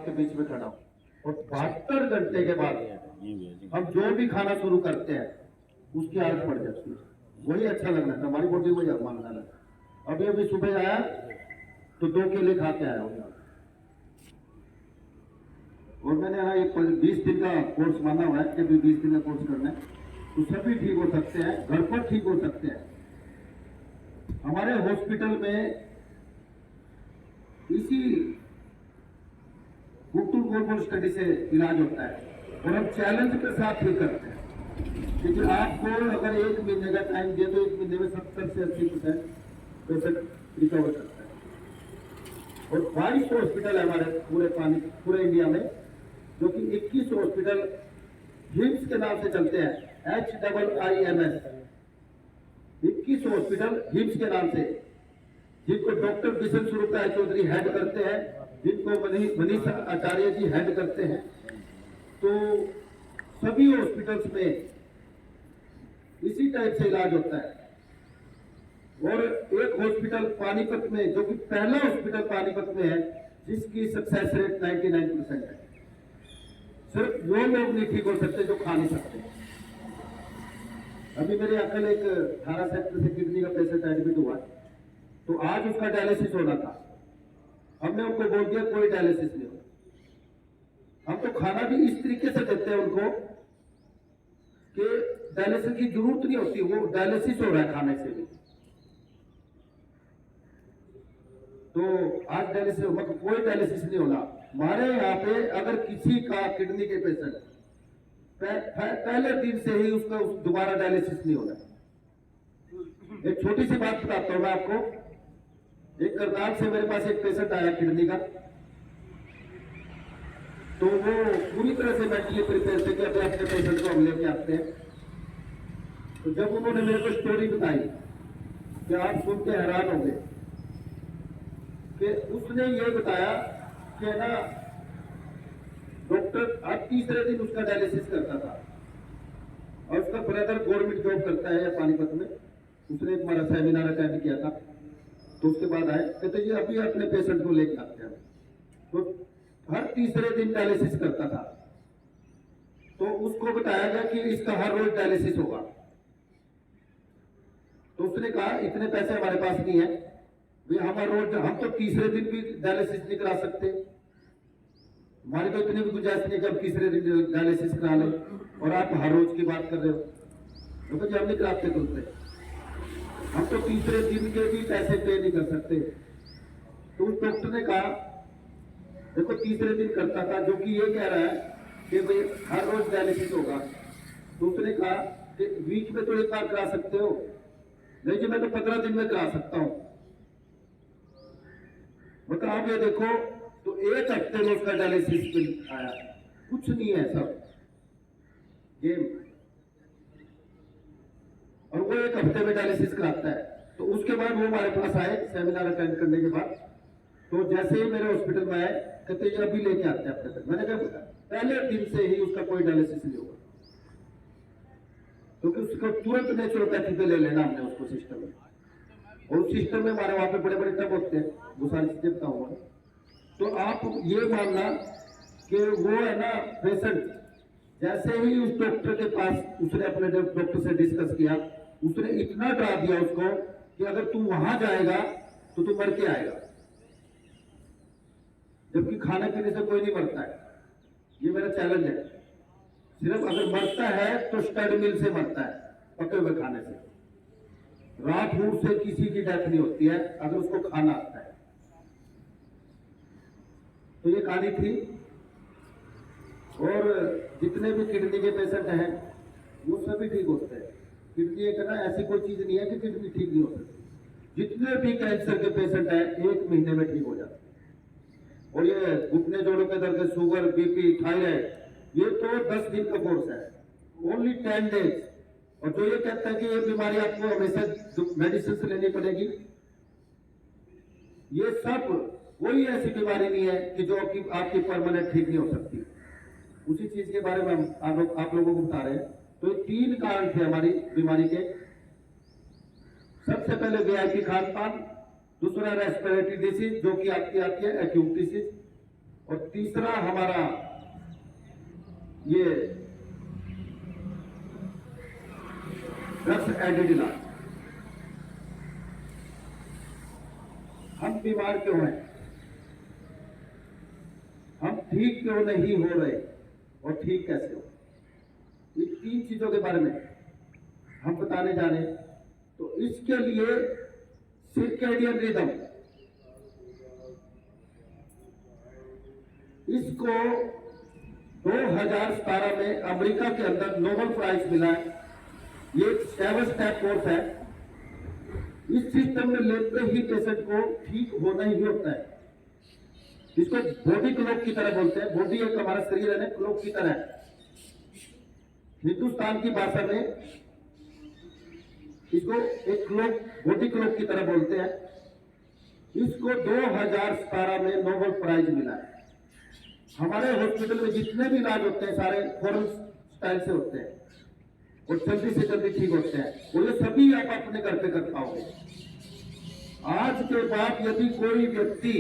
आपके बीच में खड़ा हूँ, और 72 घंटे के बाद हम जो भी खाना शुरू करते हैं उसकी आदत पड़ जाती है। वही अच्छा लगना था, हमारी बॉडी वही मांगना लगा। अभी अभी सुबह आया तो 2 केले खा के आया हूँ, और मैंने यहाँ एक 20 दिन का कोर्स माना हुआ है कि 20 दिन का कोर्स करना है तो सभी ठीक हो सकते हैं, घर पर ठीक हो सकते हैं। हमारे हॉस्पिटल में इसी गुप्तुल गोलबोल स्टडी से इलाज होता है, और हम चैलेंज के साथ ही करते हैं। क्योंकि आपको अगर 1 महीने का टाइम दिए तो 1 महीने में 70 से 80% पेशेंट रिकवर करता है। और 22 हॉस्पिटल है हमारे पूरे इंडिया में, जो कि 21 हॉस्पिटल हिम्स के नाम से चलते हैं, HIIMS। 21 हॉस्पिटल हिम्स के नाम से, जिनको डॉक्टर किशन स्वरूप राय चौधरी हेड करते हैं, जिनको मनीष आचार्य जी हेड करते हैं। तो सभी हॉस्पिटल्स में इसी टाइप से इलाज होता है। और एक हॉस्पिटल पानीपत में, जो कि पहला हॉस्पिटल पानीपत में है, जिसकी सक्सेस रेट 99% है। सिर्फ वो लोग नहीं ठीक हो सकते जो खा नहीं सकते। अभी मेरे अंकल एक 18 सेक्टर से किडनी का पेशेंट एडमिट हुआ, तो आज उसका डायलिसिस होना था। हमने उनको बोल दिया कोई डायलिसिस नहीं होगा। हम तो खाना भी इस तरीके से देते हैं उनको कि डायलिसिस की जरूरत नहीं होती, वो डायलिसिस हो रहा है खाने से भी। तो आज डायलिसिस मतलब कोई डायलिसिस नहीं होना। हमारे यहाँ पे अगर किसी का किडनी के पेशेंट पहले दिन से ही उसका दोबारा डायलिसिस नहीं होना। एक छोटी सी बात बताता हूँ मैं आपको। एक करनाल से मेरे पास एक पेशेंट आया किडनी का, तो वो पूरी तरह से मेंटली प्रिपेयर थे कि अपने अपने पेशेंट को हम लेके आते हैं। तो जब उन्होंने मेरे को स्टोरी बताई कि आप सुन के हैरान होंगे, कि उसने ये बताया कि ना डॉक्टर हर तीसरे दिन उसका डायलिसिस करता था, और उसका ब्रदर गवर्नमेंट जॉब करता है पानीपत में। उसने एक हमारा सेमिनार अटेंड किया था, तो उसके बाद आए कहते ये अभी अपने पेशेंट को लेकर आते हैं। तो हर तीसरे दिन डायलिसिस करता था। तो उसको बताया गया कि इसका हर रोज डायलिसिस होगा। तो उसने कहा इतने पैसे हमारे पास नहीं है भाई, हमारा रोज हम तो तीसरे दिन भी डायलिसिस नहीं करा सकते, हमारी तो इतनी भी गुंजाइश नहीं कि हम तीसरे दिन डायलिसिस करा लें, और आप हर रोज की बात कर रहे हो। तो हम नहीं कराते तुमसे, हम तो तीसरे दिन के भी पैसे पे नहीं कर सकते। तो उस डॉक्टर ने कहा देखो तीसरे दिन करता था, जो कि ये कह रहा है कि भाई हर रोज डायलिसिस होगा। तो उसने कहा कि वीक में तो एक बार करा सकते हो। नहीं जी मैं तो 15 दिन में करा सकता हूं। मतलब आप ये देखो, तो 1 हफ्ते में उसका डायलिसिस बिल आया, कुछ नहीं है सब गेम। और वो 1 हफ्ते में डायलिसिस कराता है। तो उसके बाद वो हमारे पास आए सेमिनार अटेंड करने के बाद। तो जैसे ही मेरे हॉस्पिटल में आए कहते ये अभी लेके आते हैं अपने तक। मैंने कहा पहले दिन से ही उसका कोई डायलिसिस नहीं होगा, क्योंकि उसको तुरंत नेचुरोपैथी पे ले लेना हमने उसको सिस्टम में। और उस सिस्टम में हमारे वहां पे बड़े बड़े टब होते हैं, वो सारी चीजें बताऊंगा। तो आप ये मानना कि वो है ना पेशेंट, जैसे ही उस डॉक्टर के पास उसने अपने डॉक्टर से डिस्कस किया, उसने इतना डरा दिया उसको कि अगर तू वहां जाएगा तो तू मर के आएगा। जबकि खाने पीने से कोई नहीं मरता है, ये मेरा चैलेंज है। सिर्फ अगर मरता है तो स्टड मिल से मरता है, पके हुए खाने से। रॉ फूड से किसी की डेथ नहीं होती है अगर उसको खाना आता है। तो ये कहानी थी। और जितने भी किडनी के पेशेंट हैं वो सभी ठीक होते हैं। किडनी एक ना ऐसी कोई चीज नहीं है कि किडनी ठीक नहीं हो सकती। जितने भी कैंसर के पेशेंट हैं 1 महीने में ठीक हो जाते हैं। और ये घुटने जोड़ों के दर्द, शुगर, बीपी, थायराइड, ये तो 10 दिन का कोर्स है, ओनली 10 डेज। और जो ये कहता है कि ये बीमारी आपको हमेशा मेडिसिन से लेनी पड़ेगी, ये सब कोई ऐसी बीमारी नहीं है कि जो आपकी परमानेंट ठीक नहीं हो सकती। उसी चीज के बारे में हम आप लोगों को बता रहे हैं। तो 3 कारण थे हमारी बीमारी के। सबसे पहले वीआईपी खान पान, दूसरा रेस्पिरेटरी डिसीज जो कि आपकी आती है एक्यूट डिसीज, और तीसरा हमारा ये ड्रग्स एडिड इलाज। हम बीमार क्यों हैं, हम ठीक क्यों नहीं हो रहे और ठीक कैसे हो, ये 3 चीजों के बारे में हम बताने जा रहे हैं। तो इसके लिए सर्कैडियन रिदम, इसको 2017 में अमेरिका के अंदर नोबेल प्राइज मिला है। ये 7 स्टेप कोर्स है। इस सिस्टम में लेते ही पेशेंट को ठीक होना ही होता है। इसको बॉडी क्लॉक की तरह बोलते हैं। बॉडी एक हमारा शरीर है ना, क्लॉक की तरह है। हिंदुस्तान की भाषा में इसको एक क्लॉक, बॉडी क्लॉक की तरह बोलते हैं। इसको 2017 में नोबेल प्राइज मिला है। हमारे हॉस्पिटल में जितने भी इलाज होते हैं सारे फॉरेन स्टाइल से होते हैं और जल्दी से जल्दी ठीक होते हैं, और ये सभी आप अपने घर पे कर पाओगे। आज के बाद यदि कोई व्यक्ति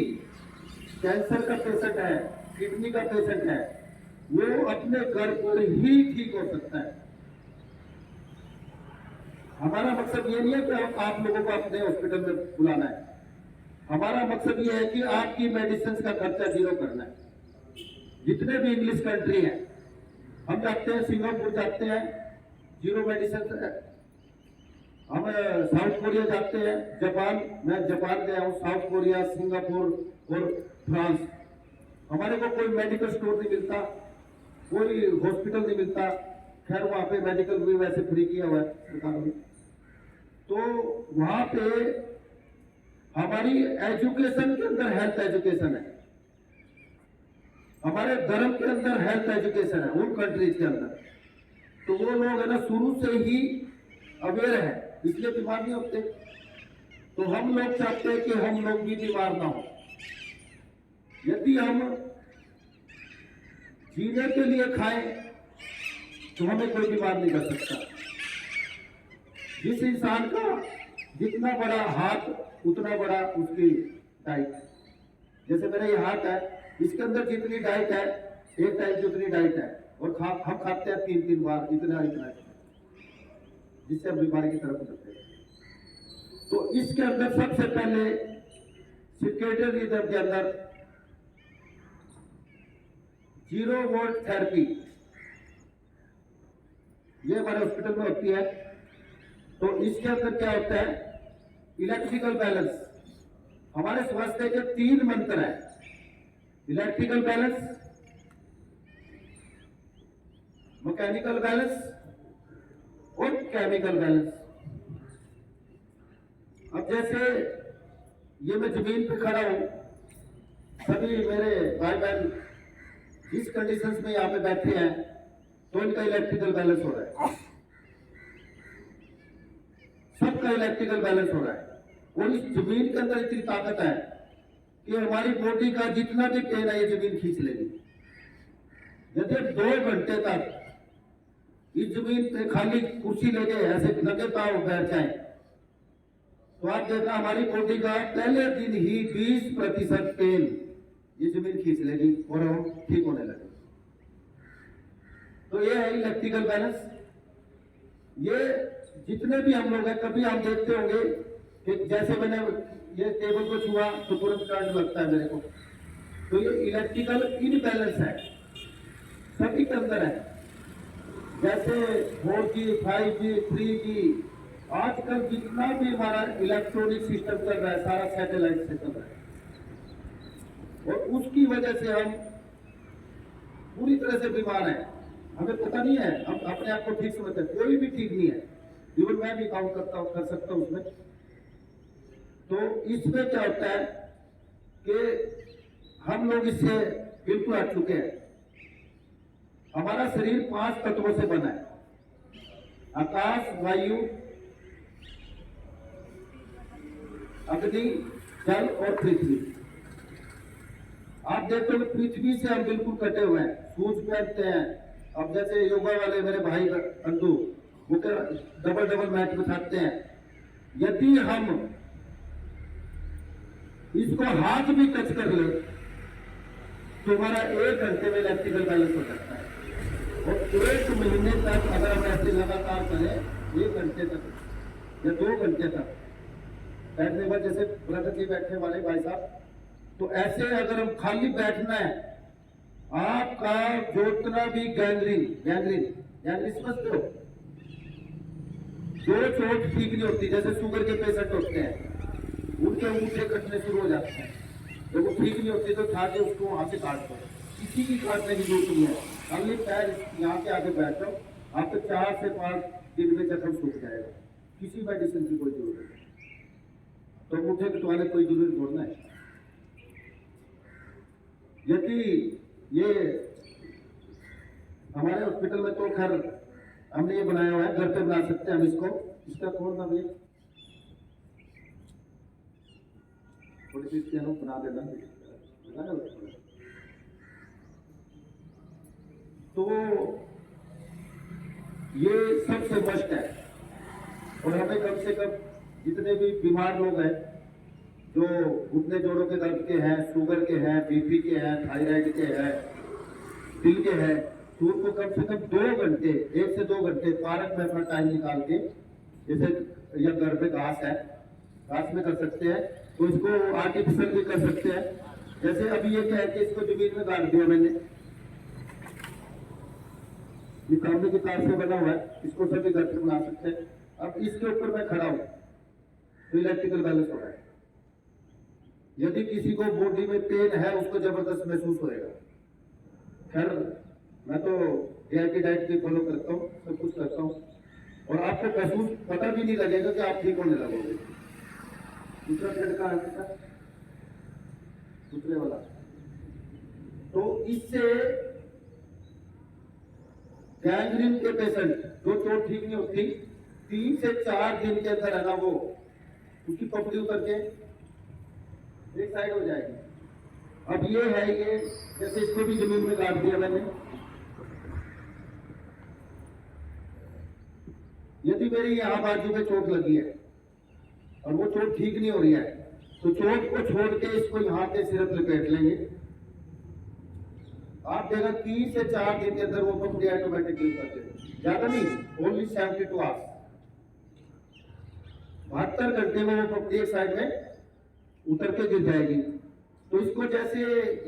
कैंसर का पेशेंट है, किडनी का पेशेंट है, वो अपने घर पर ही ठीक हो सकता है। हमारा मकसद ये नहीं है कि आप लोगों को अपने हॉस्पिटल में बुलाना है। हमारा मकसद ये है कि आपकी मेडिसिन का खर्चा 0 करना है। जितने भी इंग्लिश कंट्री हैं, हम जाते हैं, सिंगापुर जाते हैं, 0 मेडिसिन है। हम साउथ कोरिया जाते हैं, जापान, मैं जापान गया हूँ, साउथ कोरिया, सिंगापुर और फ्रांस। हमारे को कोई मेडिकल स्टोर नहीं मिलता, कोई हॉस्पिटल नहीं मिलता। खैर वहां पे मेडिकल भी वैसे फ्री किया हुआ है सरकार ने। तो वहां पे हमारी एजुकेशन के अंदर हेल्थ एजुकेशन है, हमारे धर्म के अंदर हेल्थ एजुकेशन है उन कंट्रीज के अंदर। तो वो लोग है ना शुरू से ही अवेयर है, इसलिए बीमार नहीं होते। तो हम लोग चाहते हैं कि हम लोग भी बीमार ना हो। यदि हम जीने के लिए खाएं तो हमें कोई बीमार नहीं कर सकता। जिस इंसान का जितना बड़ा हाथ उतना बड़ा उसकी डाइट। जैसे मेरा ये हाथ है, इसके अंदर जितनी डाइट है, एक टाइम जितनी डाइट है, और हम खाते हैं 3-3 बार इतना, जिससे हम बीमारी की तरफ जाते हैं। तो इसके अंदर सबसे पहले सर्कैडियन रिदम के अंदर 0 वोल्ट थेरेपी ये हमारे हॉस्पिटल में होती है। तो इसके अंदर क्या होता है, इलेक्ट्रिकल बैलेंस। हमारे स्वास्थ्य के 3 मंत्र हैं, इलेक्ट्रिकल बैलेंस, मैकेनिकल बैलेंस और केमिकल बैलेंस। अब जैसे ये मैं जमीन पे खड़ा हूं, सभी मेरे भाई बहन जिस कंडीशंस में यहाँ पे बैठे हैं, तो इनका इलेक्ट्रिकल बैलेंस हो रहा है, सबका इलेक्ट्रिकल बैलेंस हो रहा है। और इस जमीन के अंदर इतनी ताकत है कि हमारी बॉडी का जितना भी पेन है ये जमीन खींच लेगी। यदि हम 2 घंटे तक इस जमीन पे खाली कुर्सी लेके ऐसे लगे पाँव बैठ जाए, तो आप देखना हमारी बॉडी का पहले दिन ही 20% पेन ये जमीन खींच लेगी और हम ठीक होने लगे। तो ये है इलेक्ट्रिकल बैलेंस। ये जितने भी हम लोग हैं, कभी आप देखते होंगे कि जैसे मैंने ये टेबल को छुआ तो तुरंत करंट लगता है मेरे को। तो ये इलेक्ट्रिकल इनबैलेंस है, सभी के अंदर है। जैसे 4G, 5G, 3G, आजकल जितना भी हमारा इलेक्ट्रॉनिक सिस्टम चल रहा है सारा सैटेलाइट से चल रहा है, और उसकी वजह से हम पूरी तरह से बीमार हैं। हमें पता नहीं है, हम अपने आप को ठीक समझते हैं, कोई भी ठीक नहीं है। इवन मैं भी काउंट कर सकता हूं उसमें। तो इसमें क्या होता है कि हम लोग इससे बिल्कुल हट चुके हैं। हमारा शरीर 5 तत्वों से बना है, आकाश, वायु, अग्नि, जल और पृथ्वी। आप देखते हो पृथ्वी से हम बिल्कुल कटे हुए हैं, शूज पहनते हैं। अब जैसे योगा वाले मेरे भाई अंडू, वो डबल मैट बिठाते हैं। यदि हम इसको हाथ भी टच कर ले तो हमारा 1 घंटे में इलेक्ट्रिकल बैलेंस हो सकता है। और 1 महीने तक अगर हम ऐसे लगातार करें 1 घंटे तक या 2 घंटे तक बैठने पर, जैसे ब्रदर जी बैठे वाले भाई साहब, तो ऐसे अगर हम खाली बैठना है, आपका जितना भी गैंग्रीन समझते हो, जो चोट ठीक नहीं होती, जैसे शुगर के पेशेंट होते हैं उनके अंगूठे कटने शुरू हो जाते हैं, जब वो ठीक नहीं होती तो खा के उसको वहां से काट दो, किसी की काटने की जरूरत नहीं है, खाली पैर यहाँ के आगे बैठ जाओ, आपको 4 से 5 दिन में जख्म सूख जाएगा, किसी मेडिसिन की कोई जरूरत नहीं। तो अंगूठे कटवाने कोई जरूरत छोड़ना है। यदि ये हमारे हॉस्पिटल में तो खैर हमने ये बनाया हुआ है, घर पे बना सकते हैं हम इसको, इसका कौन नाम है, थोड़ी सी इसके बना देना, तो ये सबसे बेस्ट है। और हमें कम से कम जितने भी बीमार लोग हैं, जो घुटने जोड़ों के दर्द के हैं, शुगर के हैं, बीपी के हैं, थायराइड के हैं, दिल के हैं, तो उनको कम से कम 2 घंटे 1 से 2 घंटे पार्क में अपना टाइम निकाल के, जैसे या घर पे घास है, घास में कर सकते हैं, तो इसको आर्टिफिशियल भी कर सकते हैं। जैसे अभी ये क्या है कि इसको जमीन में गाड़ दिया मैंने, ये तांबे की तार से बना हुआ है, इसको सभी घर पे बना सकते हैं। अब इसके ऊपर मैं खड़ा हूं तो इलेक्ट्रिकल बैलेंस हो रहा है। यदि किसी को बॉडी में पेन है उसको जबरदस्त महसूस होएगा। खैर मैं तो एआईटी डाइट की फॉलो करता हूँ, सब कुछ करता हूँ, और आपको महसूस पता भी नहीं लगेगा कि आप ठीक होने लगोगे। दूसरा बेड का है, दूसरे वाला, तो इससे गैंग्रीन के पेशेंट जो चोट ठीक नहीं होती, 3 से 4 दिन के अंदर है ना, वो उसकी पपड़ी उतर के एक साइड हो जाएगी। अब ये है, ये जैसे इसको भी जमीन में गाड़ दिया मैंने, यदि मेरी यहां बाजू में चोट लगी है और वो चोट ठीक नहीं हो रही है, तो चोट को छोड़ के इसको यहाँ पे सिर्फ लपेट लेंगे, आप देखा 3 से 4 दिन के अंदर वो पपड़ी ऑटोमेटिकली उतर जाएगी। ज्यादा नहीं, ओनली 72 आवर्स, 72 घंटे में वो पपड़ी एक साइड में उतर के गिर जाएगी। तो इसको जैसे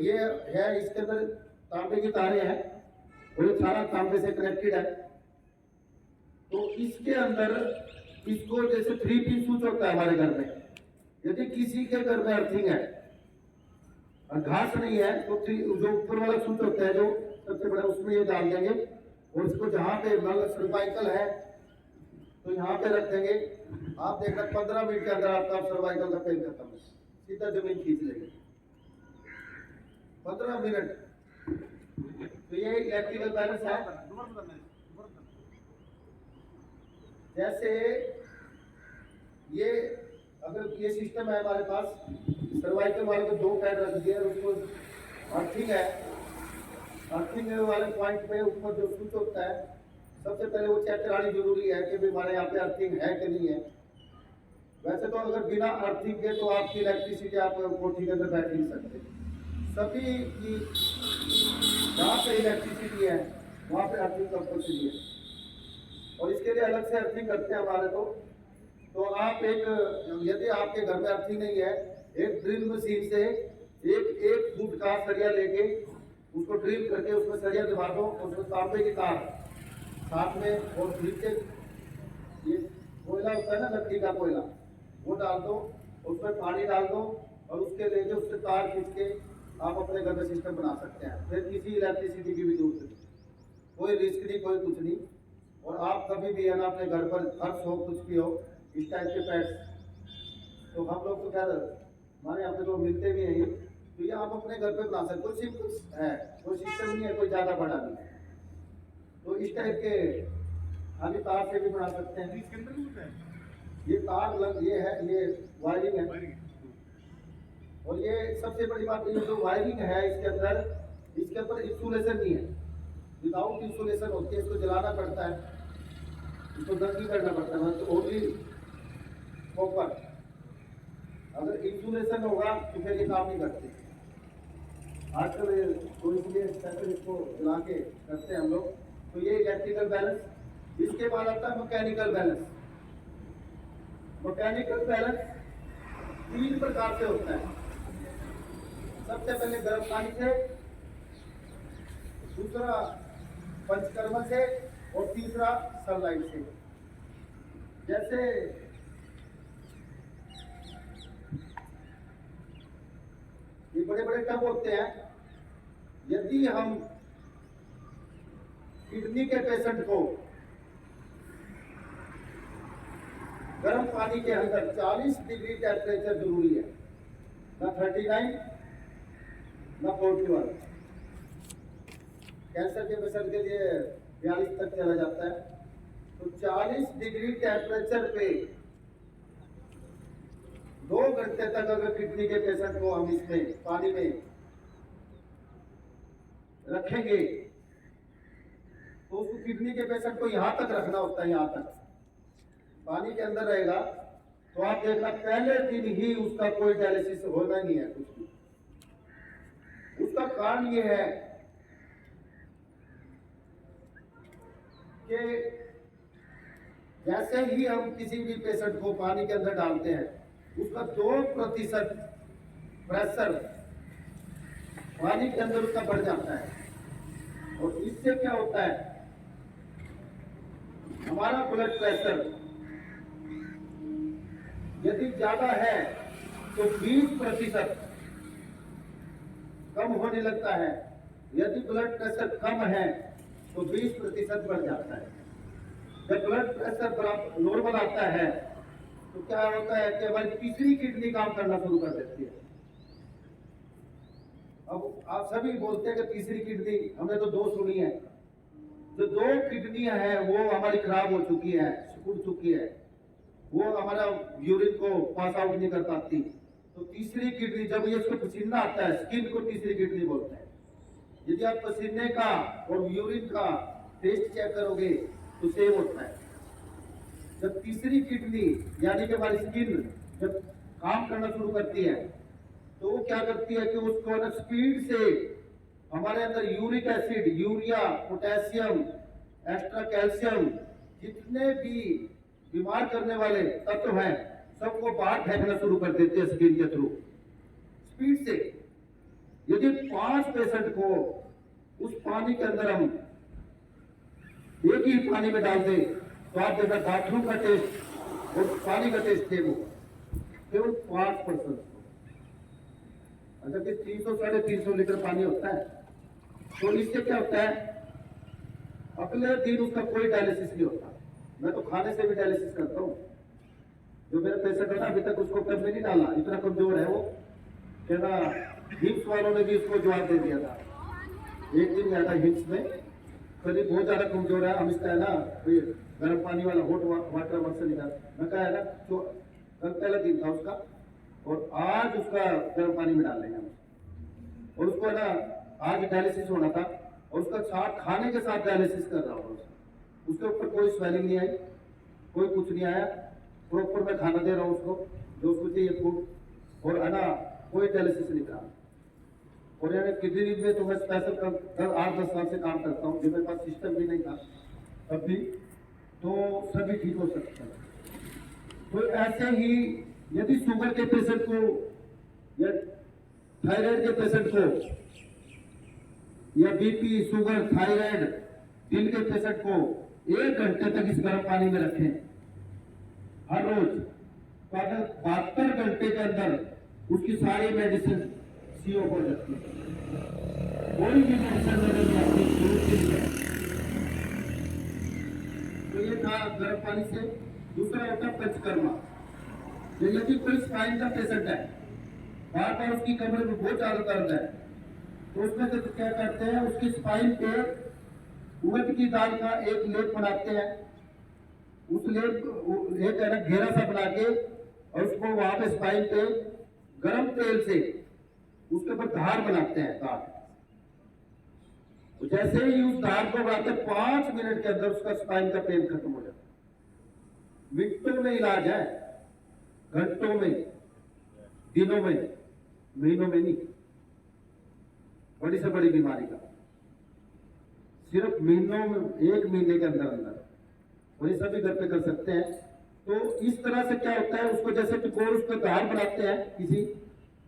ये है, इसके अंदर तांबे की तारें हैं और ये सारा तांबे से कनेक्टेड है, तो इसके अंदर इसको जैसे 3 पिन स्विच होता है हमारे घर में, यदि किसी के घर में अर्थिंग है और घास नहीं है तो जो ऊपर वाला स्विच होता है जो सबसे बड़ा, उसमें ये डाल देंगे और इसको जहां पे सर्वाइकल है तो यहाँ पे रख देंगे। आप देखना 15 मिनट के अंदर आपका सर्वाइकल का पेन खत्म है, सीधा जमीन खींच लेंगे 15 मिनट। तो ये इलेक्ट्रिकल बैलेंस है। जैसे ये अगर ये सिस्टम है हमारे पास, सर्वाइकल वाले को 2 पैड रख दिए और उसको अर्थिंग है, अर्थिंग वाले पॉइंट पे ऊपर जो स्विच होता है, सबसे पहले वो चेक करानी जरूरी है कि हमारे यहाँ पे अर्थिंग है कि नहीं है। वैसे तो अगर बिना अर्थिंग के तो आपकी इलेक्ट्रिसिटी आप कोठी के अंदर बैठ नहीं सकते। सभी की जहाँ पे इलेक्ट्रिसिटी है वहाँ पे अर्थिंग कंपल्सरी है, और इसके लिए अलग से अर्थिंग करते हैं हमारे तो आप एक, यदि आपके घर में अर्थिंग नहीं है, एक ड्रिल मशीन से एक फुट का सरिया लेके उसको ड्रिल करके उसमें सरिया दबा दो, उसमें तांबे की तार साथ में, और नीचे ये कोयला होता है ना, लकड़ी का कोयला, वो डाल दो, उसमें पानी डाल दो और उसके लेके उससे तार खींच के आप अपने घर में सिस्टम बना सकते हैं। फिर किसी इलेक्ट्रिसिटी की भी जरूरत नहीं, कोई रिस्क नहीं, कोई कुछ नहीं। और आप कभी भी है ना अपने घर पर खर्च हो, कुछ भी हो, इस टाइप के पैड्स तो हम लोग तो खैर हमारे यहाँ पे तो मिलते भी हैं, तो ये आप अपने घर पे बना सकते, कोई सिंपल है, कोई सिस्टम नहीं है, कोई ज़्यादा बड़ा नहीं। तो इस टाइप के खाली तार से भी बना सकते हैं। इसके अंदर ये तार ये है, ये वायरिंग है, और ये सबसे बड़ी बात ये जो वायरिंग है इसके अंदर, इसके ऊपर इंसुलेशन नहीं है, विदाउट इंसुलेशन होती है, इसको जलाना पड़ता है, इसको दर्जी करना पड़ता है, तो ओनली कॉपर। अगर इंसुलेशन होगा तो फिर ये काम नहीं करते। आजकल तो इसलिए स्पेशल इसको चला के करते हैं हम लोग। तो ये इलेक्ट्रिकल बैलेंस, इसके बाद आता है मैकेनिकल बैलेंस। मैकेनिकल बैलेंस 3 प्रकार से होता है। सबसे पहले गर्म पानी से, दूसरा पंचकर्म से, और तीसरा सनलाइट से। जैसे ये बड़े बड़े टब होते हैं, यदि हम किडनी के पेशेंट को गर्म पानी के अंदर 40 डिग्री टेम्परेचर जरूरी है, ना 39 ना 41। कैंसर के पेशेंट के लिए 42 तक चला जाता है। तो 40 डिग्री टेम्परेचर पे 2 घंटे तक अगर किडनी के पेशेंट को हम इसमें पानी में रखेंगे तो उसको किडनी के पेशेंट को यहां तक रखना होता है, यहां तक पानी के अंदर रहेगा। तो आप देखना पहले दिन ही उसका कोई डायलिसिस होना नहीं है कुछ भी। उसका कारण ये है कि जैसे ही हम किसी भी पेशेंट को पानी के अंदर डालते हैं, उसका 2% प्रेशर पानी के अंदर उसका बढ़ जाता है। और इससे क्या होता है, हमारा ब्लड प्रेशर यदि ज्यादा है तो 20% कम होने लगता है, यदि ब्लड प्रेशर कम है तो 20% बढ़ जाता है। जब ब्लड प्रेशर नॉर्मल आता है तो क्या होता है कि हमारी तीसरी किडनी काम करना शुरू कर देती है। अब आप सभी बोलते हैं कि तीसरी किडनी, हमने तो 2 सुनी है। जो 2 किडनियां हैं वो हमारी खराब हो चुकी है, सिकुड़ चुकी है, वो हमारा यूरिन को पास आउट नहीं कर पाती। तो तीसरी किडनी, जब ये इसको पसीना आता है, स्किन को तीसरी किडनी बोलते हैं। यदि आप पसीने का और यूरिन का टेस्ट चेक करोगे तो सेम होता है। जब तीसरी किडनी यानी कि हमारी स्किन जब काम करना शुरू करती है तो वो क्या करती है कि उसको ना स्पीड से हमारे अंदर uric acid, urea, potassium, extra calcium, जितने भी बीमार करने वाले तत्व हैं सबको बाहर फेंकना शुरू कर देते हैं स्किन के थ्रू स्पीड से। यदि 5 पेशेंट को उस पानी के अंदर हम एक ही पानी में डाल दें तो आप देखा बाथरूम का टेस्ट और पानी का टेस्ट सेम होगा, केवल 5%। अच्छा कि 300-350 लीटर पानी होता है। तो इससे क्या होता है, अगले दिन उसका कोई डायलिसिस नहीं होता। मैं तो खाने से भी डायलिसिस करता हूँ। जो मेरा पेशेंट है ना, अभी तक उसको कब में नहीं डाला, इतना कमजोर है वो। कहना हिम्स वालों ने भी उसको जवाब दे दिया था। एक दिन गया था हिम्स में, करीब बहुत ज्यादा कमजोर है, हम इसका है ना गर्म पानी वाला हॉट वाटर वर्क से निकाल। मैं कहा है ना, तो कल पहला दिन था उसका और आज उसका गर्म पानी में डाल लेंगे हम। और उसको है ना आज डायलिसिस होना था और उसका साथ खाने के साथ डायलिसिस कर रहा हूँ। उसके ऊपर कोई स्वेलिंग नहीं आई, कोई कुछ नहीं आया। प्रॉपर मैं खाना दे रहा हूँ उसको, जो उसको चाहिए फूड, और है ना कोई डायलिसिस नहीं करा। और यानी किडनी में तो मैं स्पेशल 8-10 साल से काम करता हूँ, जब मेरे पास सिस्टम भी नहीं था तब भी, तो सभी ठीक हो सकता है। तो ऐसे ही यदि शुगर के पेशेंट को या थायराइड के पेशेंट को या बीपी, शुगर, थायराइड, दिल के पेशेंट को 1 घंटे तक इस गर्म पानी में रखें हर रोज, तो अगर 72 घंटे के अंदर उसकी सारी मेडिसिन सीओ हो जाती है। कोई भी मेडिसिन लेने की आपकी जरूरत नहीं है। तो ये था गर्म पानी से। दूसरा होता है पंचकर्मा। यदि कोई स्पाइन का पेशेंट है, बार बार उसकी कमर में बहुत ज्यादा दर्द है, तो उसमें तो क्या करते हैं, उसकी स्पाइन पे उड़द की दाल का एक लेप बनाते हैं। उस लेप एक है ना घेरा सा बना के, और उसको वहां पे स्पाइन पे गर्म तेल से उसके ऊपर धार बनाते हैं। धार तो जैसे ही उस धार को बनाते 5 मिनट के अंदर उसका स्पाइन का पेन खत्म हो जाता है। मिनटों में इलाज है, घंटों में, दिनों में, महीनों में नहीं। बड़ी से बड़ी बीमारी का, सिर्फ महीनों में, 1 महीने के अंदर अंदर, और ये सभी घर पे कर सकते हैं। तो इस तरह से क्या होता है, उसको जैसे टिकोर उस पर धार बनाते हैं किसी,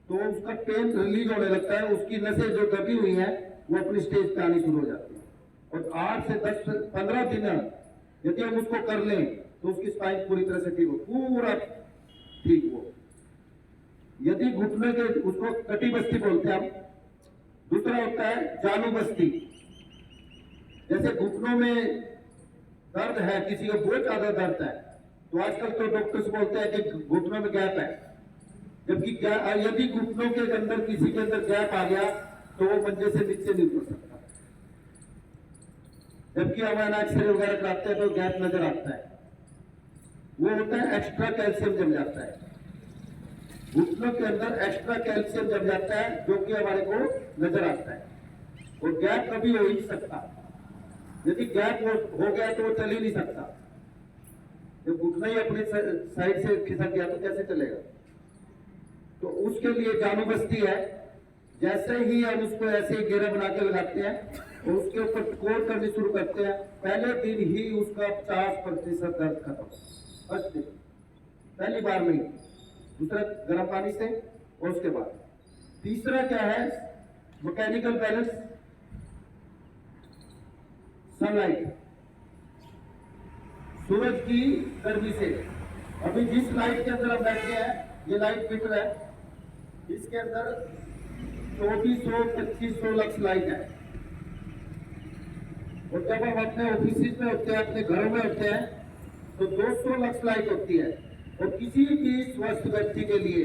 तो उसका पेन रिलीज होने लगता है, उसकी नसें जो दबी हुई हैं वो अपनी स्टेज पे आनी शुरू हो जाती है। और 8 से 10 से 15 दिन यदि हम उसको कर लें तो उसकी स्पाइन पूरी तरह से ठीक हो, पूरा ठीक हो। यदि घुटने के, उसको कटी बस्ती बोलते हैं हम। दूसरा होता है जालू बस्ती, जैसे घुटनों में दर्द है, किसी को बहुत ज्यादा दर्द है, तो आजकल तो डॉक्टर्स बोलते हैं कि घुटनों में गैप है, जबकि यदि घुटनों के अंदर किसी के अंदर गैप आ गया तो वो मंजे से नीचे नहीं उतर सकता। जबकि हमारा एक्सरे वगैरह कराते हैं तो गैप नजर आता है, वो होता है एक्स्ट्रा कैल्शियम जम जाता है घुटनों के अंदर, एक्स्ट्रा कैल्शियम जम जाता है जो कि हमारे को नजर आता है। और गैप कभी हो ही नहीं सकता, यदि गैप हो गया तो वो चल ही नहीं सकता। जब घुटना ही अपनी साइड से खिसक गया तो कैसे चलेगा? तो उसके लिए जालू बस्ती है, जैसे ही हम उसको ऐसे ही घेरा बना के लगाते हैं और उसके ऊपर कोर करनी शुरू करते हैं, पहले दिन ही उसका 50% दर्द खत्म, फर्स्ट दिन, पहली बार नहीं। दूसरा गर्म पानी से, और उसके बाद तीसरा क्या है, मैकेनिकल बैलेंस, सनलाइट, सूरज की गर्मी से। अभी जिस लाइट के अंदर हम बैठे हैं, ये लाइट मीटर है, इसके अंदर 2400-2500 लक्स लाइट है। और जब हम अपने ऑफिस में होते हैं, अपने घरों में होते हैं, तो 200 लक्स लाइट होती है। और किसी भी स्वस्थ व्यक्ति के लिए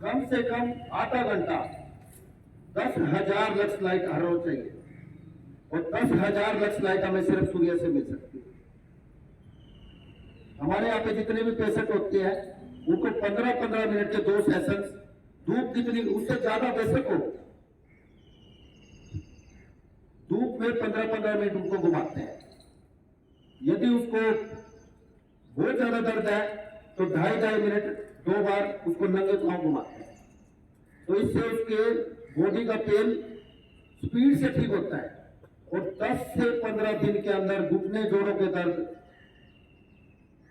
कम से कम आधा घंटा 10,000 लक्स लाइट हर रोज चाहिए, और 10,000 लक्स लाइट हमें सिर्फ सूर्य से मिल सकती है। हमारे यहाँ पे जितने भी पेशेंट होते हैं उनको 15-15 मिनट के 2 सेशन, धूप कितनी, उससे ज्यादा बेशक हो, धूप में 15-15 मिनट उनको घुमाते हैं। यदि उसको बहुत ज्यादा दर्द है तो 2.5 मिनट 2 बार उसको नंगे पांव घुमाते हैं। तो इससे उसके बॉडी का पेन स्पीड से ठीक होता है। और 10 से 15 दिन के अंदर घुटने जोड़ों के दर्द,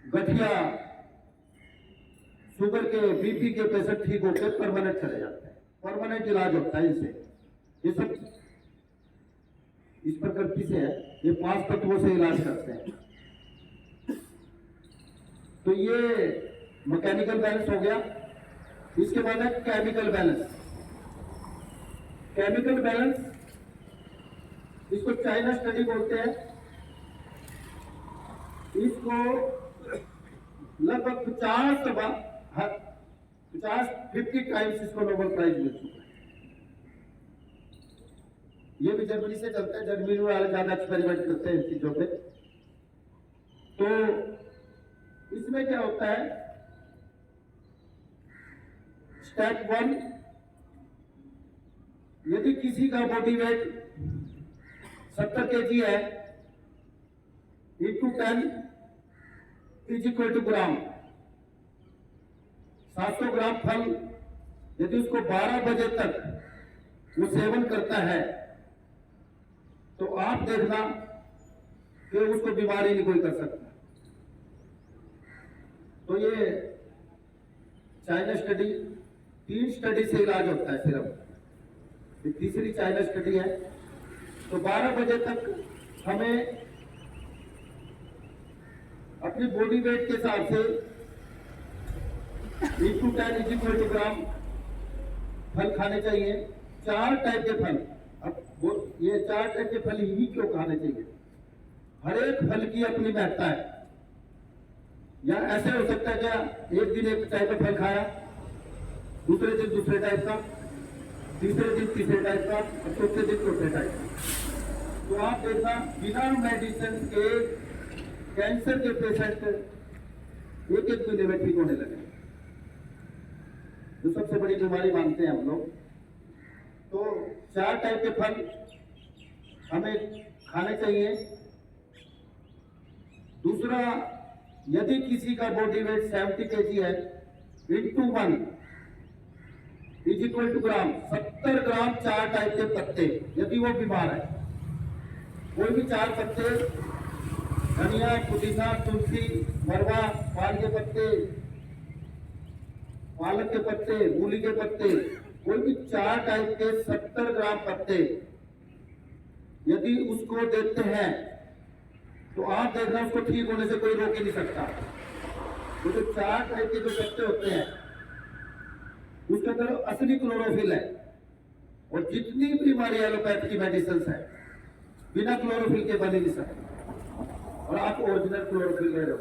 गठिया, शुगर के, बीपी के पेशेंट ठीक होकर परमानेंट चले जाते हैं। परमानेंट इलाज होता है इनसे। ये सब इस प्रकृति से है, ये 5 तत्वों से इलाज करते हैं। तो ये मैकेनिकल बैलेंस हो गया। इसके बाद है केमिकल बैलेंस। केमिकल बैलेंस, इसको चाइना स्टडी बोलते हैं। इसको लगभग 50 टाइम्स इसको नोबेल प्राइज मिल चुका है। ये भी जर्मनी से चलता है, जर्मनी वाले ज्यादा एक्सपेरिमेंट करते हैं इन चीजों पे। तो इसमें क्या होता है, स्टेप 1, यदि किसी का बॉडी वेट 70 kg है, into 10 is equal to ग्राम, 700 ग्राम फल यदि उसको 12 बजे तक वो सेवन करता है तो आप देखना कि उसको बीमारी नहीं कोई कर सकता। तो ये चाइना स्टडी, 3 स्टडी से इलाज होता है सिर्फ, ये तीसरी चाइना स्टडी है। तो 12 बजे तक हमें अपनी बॉडी वेट के हिसाब से into 10 ग्राम फल खाने चाहिए। 4 टाइप के फल, अब ये 4 टाइप के फल ही क्यों खाने चाहिए? हर एक फल की अपनी महत्ता है। या ऐसे हो सकता है क्या, एक दिन एक टाइप का फल खाया, दूसरे दिन दूसरे टाइप का, तीसरे दिन तीसरे टाइप का, और चौथे दिन चौथे टाइप का। तो आप देखना, बिना मेडिसिन के कैंसर के पेशेंट एक महीने में ठीक होने लगे, जो सबसे बड़ी बीमारी मानते हैं हम लोग। तो 4 टाइप के फल हमें खाने चाहिए। दूसरा, यदि किसी का बॉडी वेट 70 kg है, into 1 is equal to gram, 70 gram 4 type के पत्ते, यदि वो बीमार है, कोई भी 4 पत्ते, धनिया, पुदीना, तुलसी, मरवा, पान के पत्ते, पालक के पत्ते, मूली के पत्ते, कोई भी 4 टाइप के 70 ग्राम पत्ते यदि उसको देते हैं तो आप देखना उसको ठीक होने से कोई रोक ही नहीं सकता। वो जो 4 टाइप के जो पत्ते होते हैं उसके अंदर असली क्लोरोफिल है, और जितनी भी हमारी एलोपैथ की मेडिसिन है बिना क्लोरोफिल के बन ही नहीं सकती, और आप ओरिजिनल क्लोरोफिल ले रहे हो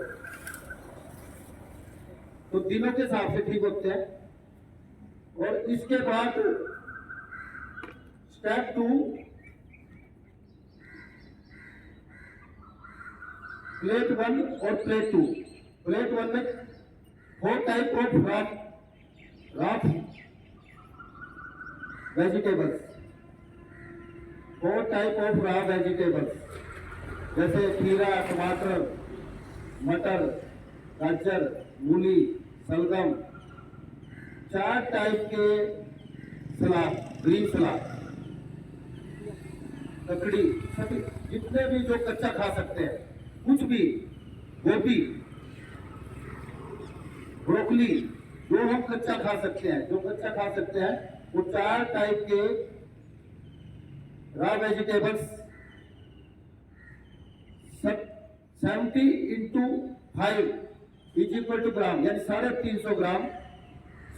तो दिनों के हिसाब से ठीक होते हैं। और इसके बाद स्टेप 2, प्लेट 1 और प्लेट 2। प्लेट 1 में 4 type of raw vegetables, 4 type of raw vegetables, जैसे खीरा, टमाटर, मटर, गाजर, मूली, सलगम, 4 टाइप के सलाद, ग्रीन सलाद, ककड़ी, सभी जितने भी जो कच्चा खा सकते हैं, कुछ भी, गोभी, ब्रोकली, जो हम कच्चा खा सकते हैं, जो कच्चा खा सकते हैं, वो 4 टाइप के raw vegetables 70 into 5 is equal to gram, यानी 350 ग्राम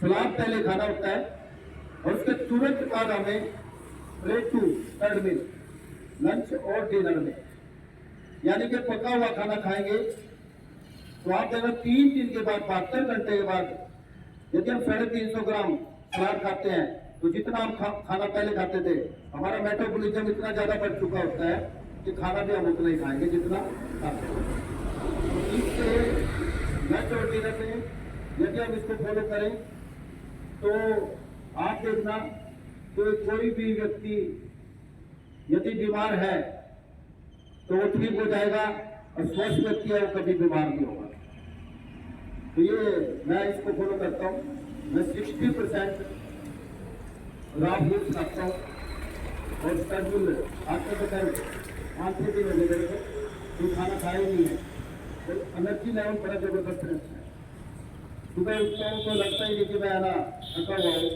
सलाद पहले खाना होता है। और उसके तुरंत बाद हमें प्लेट 2 थर्ड में लंच और डिनर में, यानी कि पका हुआ खाना खाएंगे तो आप अगर 3 दिन के बाद 72 घंटे के बाद यदि हम 350 ग्राम सलाद खाते हैं तो जितना हम खाना पहले खाते थे, हमारा मेटाबॉलिज्म इतना ज्यादा बढ़ चुका होता है कि खाना भी हम उतना ही खाएंगे जितना खाते हैं। इससे लंच और डिनर में यदि हम इसको फॉलो करें तो आप देखना तो कोई भी व्यक्ति यदि बीमार है तो वो ठीक हो जाएगा, और स्वस्थ व्यक्ति है वो कभी बीमार नहीं होगा। तो ये मैं इसको फॉलो करता हूँ। मैं 60% रॉ फूड्स खाता हूँ, और शेड्यूल आपके बताए 5 से 3 बजे मेरे को तो खाना खाया ही नहीं है, तो एनर्जी लेवल बड़ा जबरदस्त रहता है। सुबह उठता हूँ तो लगता ही नहीं कि मैं है ना थका हुआ हूँ,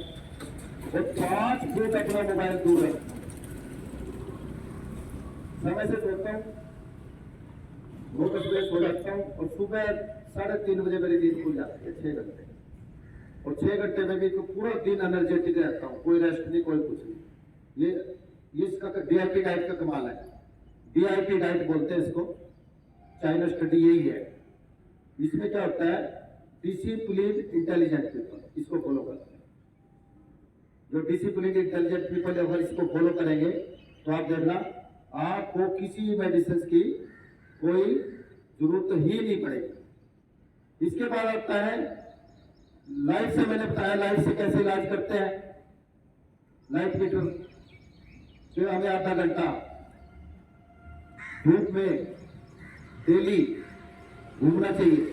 और 5 फुट अपना मोबाइल दूर है, समय से सोता हूँ, 2-10 बजे सो जाता हूँ, और सुबह 3:30 बजे मेरी नींद खुल जाती है 6 घंटे, और 6 घंटे में भी तो पूरा दिन एनर्जेटिक रहता हूँ, कोई रेस्ट नहीं, कोई कुछ नहीं। ये इसका DIP डाइट का कमाल है। DIP डाइट बोलते हैं इसको, चाइना स्टडी यही है। इसमें क्या होता है, डिसिप्लिन इंटेलिजेंट पीपल इसको फॉलो करते हैं। जो डिसिप्लिन इंटेलिजेंट पीपल अगर इसको फॉलो करेंगे तो आप देखना आपको किसी मेडिसिन की कोई जरूरत ही नहीं पड़ेगी। इसके बाद आता है लाइट से, मैंने बताया लाइट से कैसे इलाज करते हैं। लाइट मीटर से हमें आधा घंटा धूप में डेली घूमना चाहिए।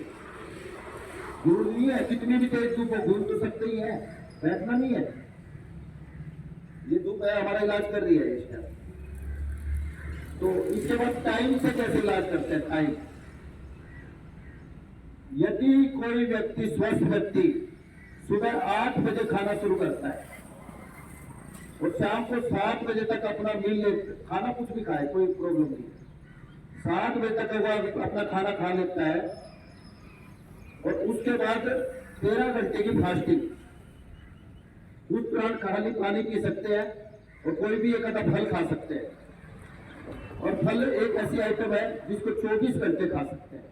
जरूरी नहीं है कितनी भी तेज धूप हो, घूम तो सकते ही है, बैठना नहीं है। ये धूप है हमारा इलाज कर रही है इसका। तो इसके बाद टाइम से कैसे इलाज करते हैं। टाइम, यदि कोई व्यक्ति, स्वस्थ व्यक्ति सुबह 8 बजे खाना शुरू करता है और शाम को 7 बजे तक अपना मील ले, खाना कुछ भी खाए कोई प्रॉब्लम नहीं, 7 बजे तक वो अपना खाना खा लेता है, और उसके बाद 13 घंटे की फास्टिंग, उस दौरान खाली पानी पी सकते हैं, और कोई भी एक आधा फल खा सकते हैं। और फल एक ऐसी आइटम है जिसको 24 घंटे खा सकते हैं,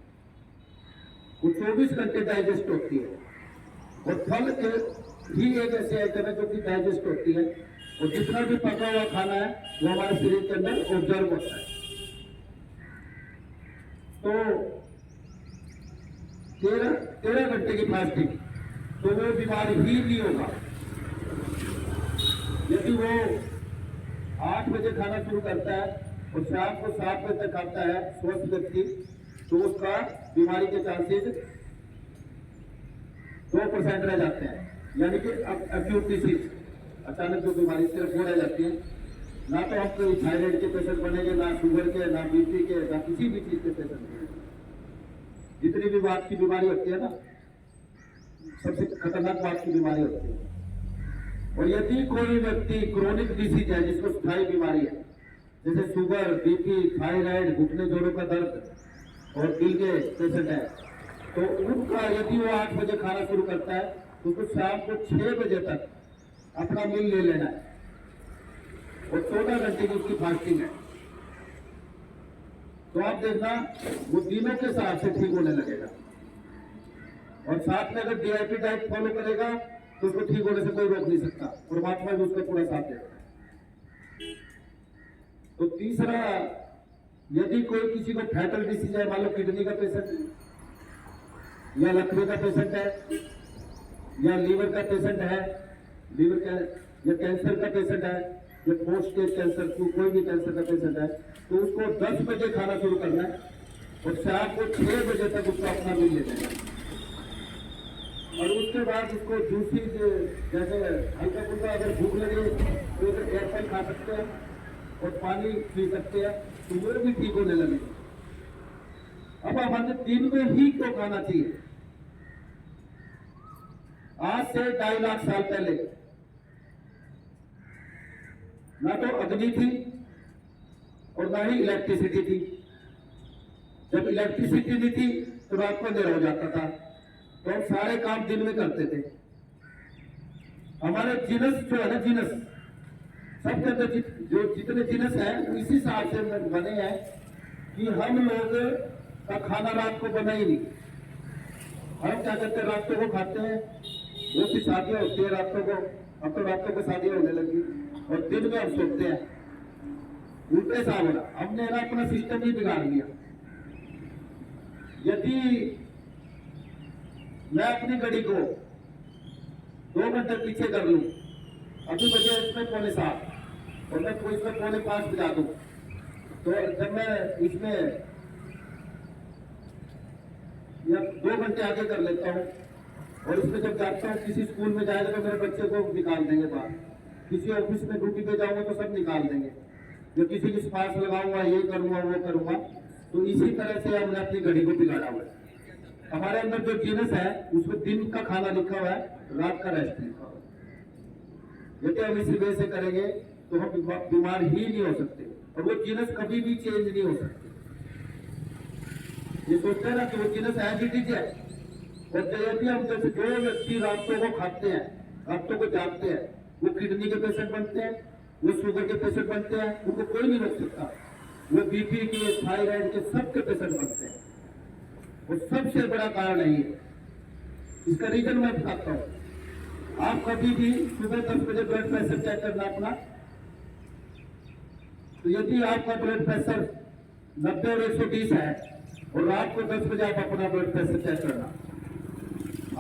वो 24 घंटे डाइजेस्ट होती है। और फल ही एक ऐसी आइटम है जो कि डाइजेस्ट होती है, और जितना भी पका हुआ खाना है वो हमारे शरीर के अंदर ऑब्जर्व होता है। तो 13 घंटे की फास्टिंग, तो वो बीमार ही नहीं होगा। यदि वो 8 बजे खाना शुरू करता है और शाम को 7 बजे तक खाता है स्वस्थ व्यक्ति, तो उसका बीमारी के चांसेस 2% रह जाते हैं। यानी कि एक्यूट डिसीज, अचानक जो बीमारी सिर्फ हो रह जाती है, ना तो आप कोई थायराइड के पेशेंट बनेंगे, ना शुगर के, ना बीपी के, ना किसी भी चीज के पेशेंट बनेंगे। जितनी भी बात की बीमारी होती है ना, सबसे खतरनाक बात की बीमारी होती है। और यदि कोई व्यक्ति क्रोनिक डिसीज है, जिसको स्थायी बीमारी है, जैसे शुगर, बीपी, थायराइड, घुटने जोड़ों का दर्द और दिल के पेशेंट है, तो उनका यदि वो 8 बजे खाना शुरू करता है तो उसको शाम को 6 बजे तक अपना मील ले लेना है और 14 घंटे की उसकी फास्टिंग है। तो आप देखना वो दिनों के हिसाब से ठीक होने लगेगा। और साथ में अगर डीआईपी डाइट फॉलो करेगा तो उसको ठीक होने से कोई रोक नहीं सकता, परमात्मा भी उसका पूरा साथ देगा। तो तीसरा, यदि कोई किसी को फैटल डिसीज है, मान लो किडनी का पेशेंट है या लकवे का पेशेंट है या लीवर का पेशेंट है, लीवर का या कैंसर का पेशेंट है या पोस्टेज कैंसर, कोई भी कैंसर का पेशेंट है, तो उसको 10 बजे खाना शुरू करना है और शाम को 6 बजे तक उसको अपना मील लेना है। और उसके बाद उसको जूसी, जैसे हल्का फुल्का अगर भूख लगे तो एप्पल खा सकते हैं और पानी पी सकते हैं, तो वो भी ठीक होने लगे। अब हमें दिन में ही क्यों खाना चाहिए? आज से 2.5 लाख साल पहले ना तो अग्नि थी और ना ही इलेक्ट्रिसिटी थी। जब इलेक्ट्रिसिटी नहीं थी तो रात को अंधेरा हो जाता था, तो हम सारे काम दिन में करते थे। हमारे जीनस जो है ना, जीनस सबके अंदर जो जितने जीनस हैं वो इसी हिसाब से बने हैं कि हम लोग का खाना रात को बना ही नहीं। हम क्या करते हैं, रातों को खाते हैं, वो भी शादियां होती है रातों को, अब तो रातों को शादियां होने लगी, और दिन में हम सोते हैं। उल्टे सा हो रहा, हमने ना अपना सिस्टम ही बिगाड़ लिया। यदि मैं अपनी घड़ी को 2 घंटे पीछे कर लूं, अभी बजे इसमें 6:45 और मैं कोई इसमें 4:45 बजा दूं, तो जब मैं इसमें या 2 घंटे आगे कर लेता हूं और इसमें जब जाता हूं, किसी स्कूल में जाएगा तो मेरे बच्चे को निकाल देंगे बाहर, किसी ऑफिस में ड्यूटी पे जाऊंगा तो सब निकाल देंगे, जो किसी की सिफारिश लगाऊंगा, ये करूंगा वो करूंगा। तो इसी तरह से हमने अपनी घड़ी को बिगाड़ा हुआ है। हमारे अंदर जो जीनस है उसमें दिन का खाना लिखा हुआ है, रात का रेस्ट लिखा हुआ है। यदि हम इसी वजह से करेंगे तो हम बीमार ही नहीं हो सकते, और वो जीनस कभी भी चेंज नहीं हो सकते। ये सोचते हैं ना कि वो जीनस एज इट इज है। और यदि हम जैसे जो व्यक्ति रातों को खाते हैं, रातों को जागते हैं, वो किडनी के पेशेंट बनते हैं, वो शुगर के पेशेंट बनते हैं, उनको कोई नहीं रोक सकता। वो बीपी के, थायराइड के, सबके पेशेंट बनते हैं। वो सबसे बड़ा कारण है ये। इसका रीजन मैं बताता हूं। आप कभी भी सुबह 10 बजे ब्लड प्रेशर चेक करना अपना, तो यदि आपका ब्लड प्रेशर 90 और 120 है और रात को 10 बजे आप अपना ब्लड प्रेशर चेक करना,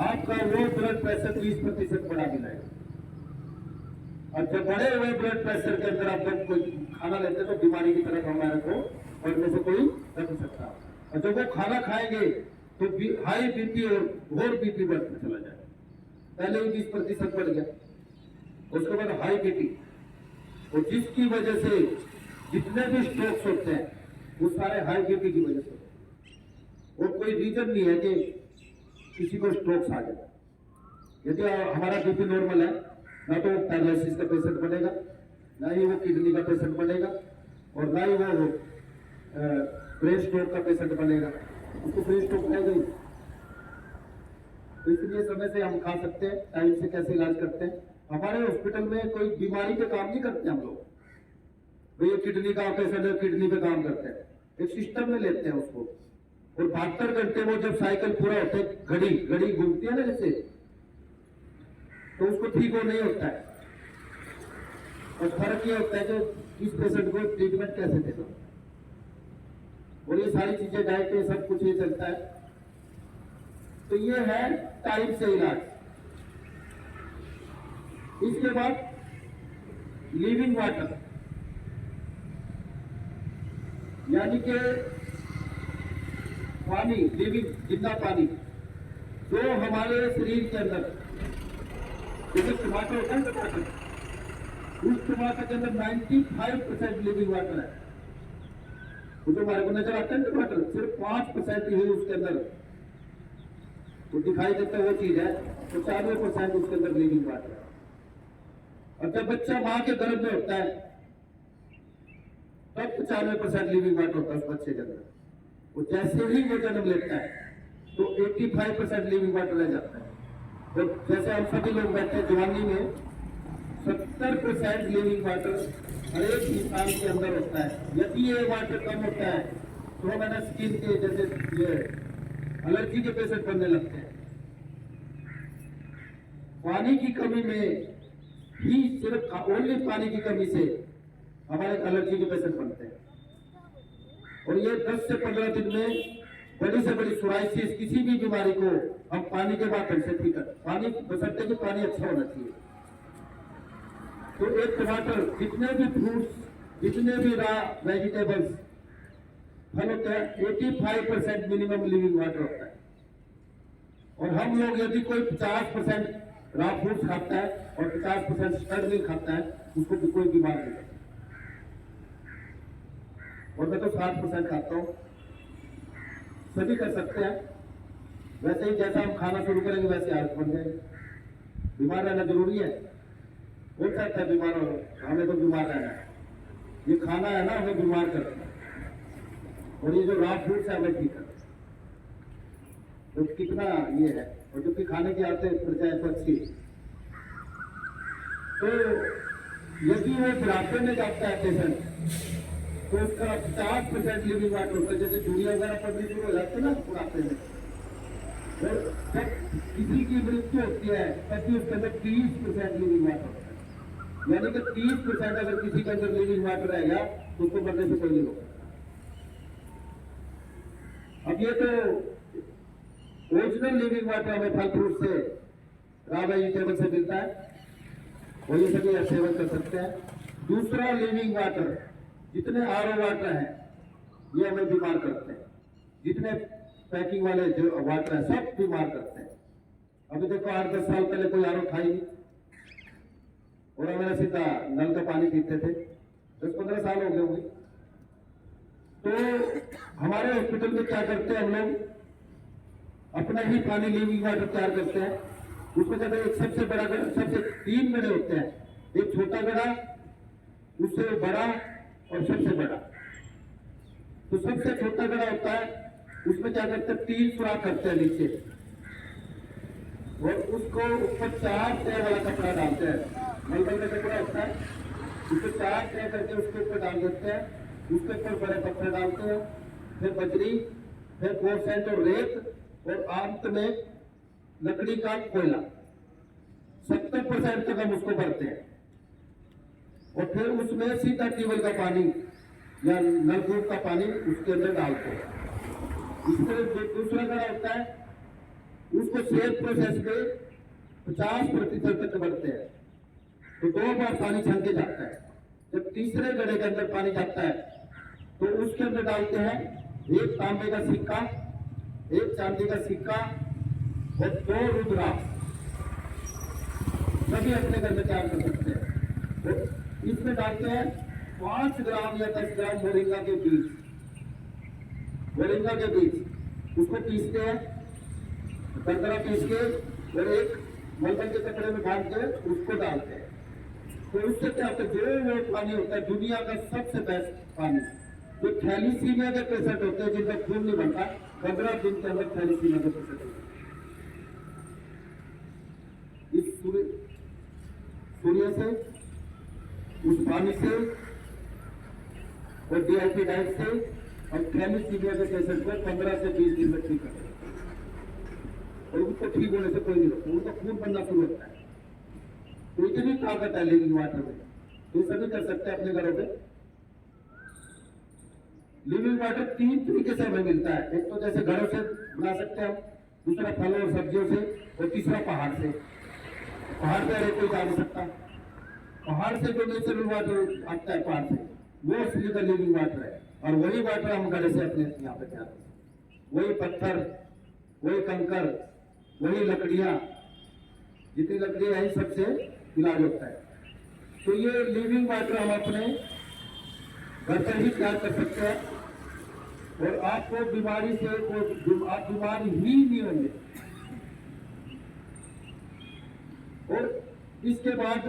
आपका वो ब्लड प्रेशर 20% बढ़ा मिलेगा। और जब बढ़े हुए ब्लड प्रेशर के अंदर आप जब कोई खाना लेते हैं तो बीमारी की तरफ हमारे को बढ़ने से कोई रख नहीं सकता। और जब वो खाना खाएंगे तो हाई बीपी और बीपी बढ़ता चला जाए। पहले ही 20% बढ़ गया, उसके बाद हाई बीपी, और जिसकी वजह से जितने भी स्ट्रोक्स होते हैं वो सारे हाई बीपी की वजह से। और कोई रीजन नहीं है कि किसी को स्ट्रोक्स आ जाए। यदि हमारा बीपी नॉर्मल है, ना तो पैरालिसिस का पेशेंट बनेगा, ना ही वो किडनी का पेशेंट बनेगा, और ना ही वो ब्रेन स्ट्रोक का पेशेंट बनेगा। उसको ब्रेन स्ट्रोक है नहीं। तो इसलिए समय से हम खा सकते हैं, टाइम से कैसे इलाज करते हैं। हमारे हॉस्पिटल में कोई बीमारी पे काम नहीं करते हम लोग, भैया किडनी का पेशेंट है, किडनी पे काम करते हैं, एक सिस्टम में लेते हैं उसको। और 72 घंटे वो जब साइकिल पूरा होता है, घड़ी घूमती है ना जैसे, तो उसको ठीक हो नहीं होता है। और फर्क ये होता है कि इस पेशेंट को ट्रीटमेंट कैसे देना, और ये सारी चीजें डाइट पे सब कुछ ये चलता है। तो ये है टाइम से इलाज। इसके बाद लिविंग वाटर, यानी कि पानी, लिविंग जिंदा पानी जो हमारे शरीर के अंदर जैसे टमाटर होता है टमाटर, उस टमाटर के अंदर 95% लिविंग वाटर है। वो जो हमारे को नजर आता है टमाटर, सिर्फ 5% ही उसके अंदर वो दिखाई देता है, वो चीज है। 95% उसके अंदर लिविंग वाटर है। और जब बच्चा माँ के गर्भ में होता है तब 95% लिविंग वाटर होता है उस बच्चे के अंदर। वो जैसे ही वो जन्म लेता है तो 85% लिविंग वाटर रह जाता है। तो जैसे हम सभी लोग बैठे हैं जवानी में, 70% लिविंग वाटर हर एक इंसान के अंदर होता है। यदि ये वाटर कम होता है तो हम ना स्किन के जैसे ये एलर्जी के पेशेंट बनने लगते हैं। पानी की कमी में ही, सिर्फ ओनली पानी की कमी से हमारे एलर्जी के पेशेंट बनते हैं। और ये 10 से 15 दिन में बड़ी से बड़ी सोराइसिस, किसी भी बीमारी को हम पानी के माध्यम से ठीक कर, पानी बशर्ते कि पानी अच्छा होना चाहिए। तो एक टमाटर, जितने भी फ्रूट्स, जितने भी रॉ वेजिटेबल्स फल होते हैं, 85% मिनिमम लिविंग वाटर होता है। और हम लोग यदि कोई 50% रॉ फ्रूट्स खाता है और 50% स्टर्ड मिल्क खाता है, उसको भी कोई बीमार नहीं होता। और मैं तो 60% खाता हूँ। सभी कर सकते हैं। वैसे ही जैसा हम खाना शुरू करेंगे वैसे आदत बन जाएगी। बीमार रहना जरूरी है। हो सकता है बीमार हो, हमें तो बीमार रहना है। ये खाना है ना, हमें बीमार करता है। और ये जो रॉ फ्रूट्स है हमें ठीक करता है। तो कितना ये है, और जो कि खाने की आदतें पड़ जाए तो अच्छी। तो यदि वो बुढ़ापे में जाता है पेशेंट तो उसका 50% लिविंग वाटर होता है। जैसे चूड़िया वगैरह पड़नी शुरू हो जाती है ना बुढ़ापे में, तो जब किसी की मृत्यु होती है तब भी उसके अंदर 30% लिविंग वाटर होता है। यानी कि 30% अगर किसी के अंदर लिविंग वाटर रहेगा तो उसको मरने से कोई नहीं होगा। अब ये तो ओरिजिनल लिविंग वाटर हमें फल फ्रूट से, रॉ वेजिटेबल से मिलता है, और ये सभी सेवन कर सकते हैं। दूसरा लिविंग वाटर, जितने आरओ वाटर हैं ये हमें बीमार करते हैं। जितने पैकिंग वाले जो वाटर हैं सब बीमार करते हैं। अभी देखो 8-10 साल पहले कोई आरओ था ही नहीं, और हमें सीधा नल का पानी पीते थे। 10-15 साल हो गए होंगे। तो हमारे हॉस्पिटल में क्या करते हैं, हम लोग अपना ही पानी लिविंग वाटर तैयार करते हैं। उसमें कहते हैं एक सबसे बड़ा गड़ा, सबसे 3 गड़े होते हैं, एक छोटा गड़ा, उससे बड़ा और सबसे बड़ा। तो सबसे छोटा गड़ा होता है, उसमें क्या करते हैं 3 सुराख करते हैं नीचे, और उसको ऊपर 4 तय वाला कपड़ा डालते हैं। मलबल का कपड़ा होता है, उसको 4 तय करके उसके ऊपर डाल देते हैं। उसके ऊपर बड़े पत्थर डालते हैं, फिर बजरी, फिर कोरसेंट और रेत, और अंत में लकड़ी का कोयला। 70% तक हम उसको भरते हैं, और फिर उसमें सीधा ट्यूबवेल का पानी या नलकूप का पानी उसके अंदर डालते हैं। इस तरह जो दूसरा गड़ा होता है उसको सेफ प्रोसेस पे 50% तक भरते हैं, तो 2 बार पानी छलके जाता है। जब तीसरे गड़े के अंदर पानी जाता है तो उसके अंदर डालते हैं 1 तांबे का सिक्का, 1 चांदी का सिक्का और 2 रुद्राक्ष। सभी अपने घर में तैयार कर सकते हैं। तो इसमें डालते हैं 5 ग्राम या 10 ग्राम मोरिंगा के बीज। मोरिंगा के बीज उसको पीसते हैं, दरदरा पीस के, और एक मलबल के कपड़े में बांध के उसको डालते हैं। तो उससे क्या होता है, जो वो पानी होता है दुनिया का सबसे बेस्ट पानी। जो थैलीसीमिया के पेशेंट होते हैं जिनका खून नहीं बनता, 15 दिन के अंदर थैलीसीमिया के पेशेंट होते हैं। इस सूर्य से, उस पानी से और डीआईपी डाइट से, और थैलीसीमिया के पेशेंट को 15 से 20 दिन में ठीक करते हैं। और उनको ठीक होने से कोई नहीं होता, उनका खून बनना शुरू होता है। तो इतनी ताकत है लिविंग वाटर में, तो सभी कर सकते हैं अपने घरों पे। लिविंग वाटर 3 तरीके से हमें मिलता है। एक तो जैसे घरों से बना सकते हैं हम, दूसरा फलों और सब्जियों से, और तीसरा पहाड़ से। पहाड़ पे कोई जा नहीं सकता। पहाड़ से जो नेचुरल वाटर आता है पहाड़ से, वो असली का लिविंग वाटर है। और वही वाटर हम घड़े से अपने यहाँ पे तैयार करते हैं। वही पत्थर, वही कंकर, वही लकड़ियां, जितनी लकड़ी है सबसे इलाज होता है। तो ये लिविंग वाटर हम अपने घर पर ही तैयार कर सकते हैं और आपको बीमारी से आप बीमारी ही नहीं होंगे। और इसके बाद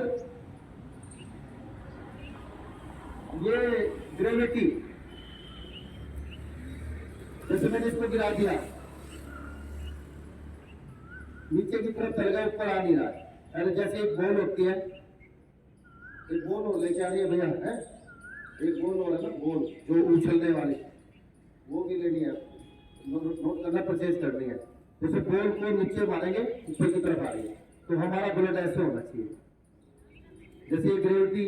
ये ग्रेविटी, जैसे मैंने इसको गिरा दिया, नीचे की तरफ चल गया, ऊपर आ नहीं रहा। अरे जैसे एक बॉल होती है, एक बॉल हो लेके आ रही है भैया, है एक बॉल हो रहा है ना, बॉल जो उछलने वाली, वो भी लेनी है, नोट करना, परचेज करनी है। जैसे बॉल को नीचे मारेंगे, ऊपर की तरफ आ रही है, तो हमारा ब्लड ऐसे होना चाहिए। जैसे ये ग्रेविटी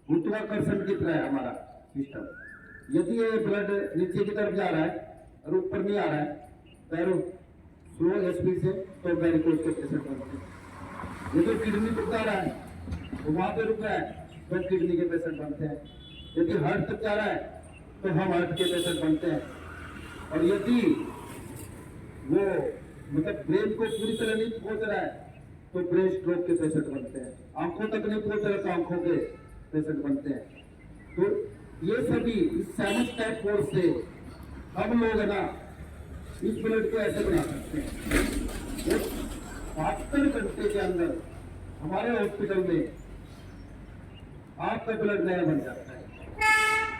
गुरुत्वाकर्षण की तरह है हमारा सिस्टम। यदि ये ब्लड नीचे की तरफ जा रहा है और ऊपर नहीं आ रहा है, पैरों स्लो स्पीड से, तो वेरिकोज के पेशेंट बनते हैं। यदि किडनी टूटा रहा है तो वहां पे रुक रहा है, तो किडनी के पेशेंट बनते हैं। यदि हार्ट तक जा रहा है तो हम हार्ट के पेशेंट बनते हैं। और यदि वो मतलब ब्रेन को पूरी तरह नहीं पहुंच रहा है तो ब्रेन स्ट्रोक के पेशेंट बनते हैं। आंखों तक नहीं पहुंच रहा तो आंखों के पेशेंट बनते हैं। तो ये सभी इस सेमोस्टैट फोर्स से हम लोग ना इस ब्लड को ऐसे बना सकते हैं। 72 घंटे के अंदर हमारे हॉस्पिटल में आपका ब्लड नया बन जाता है,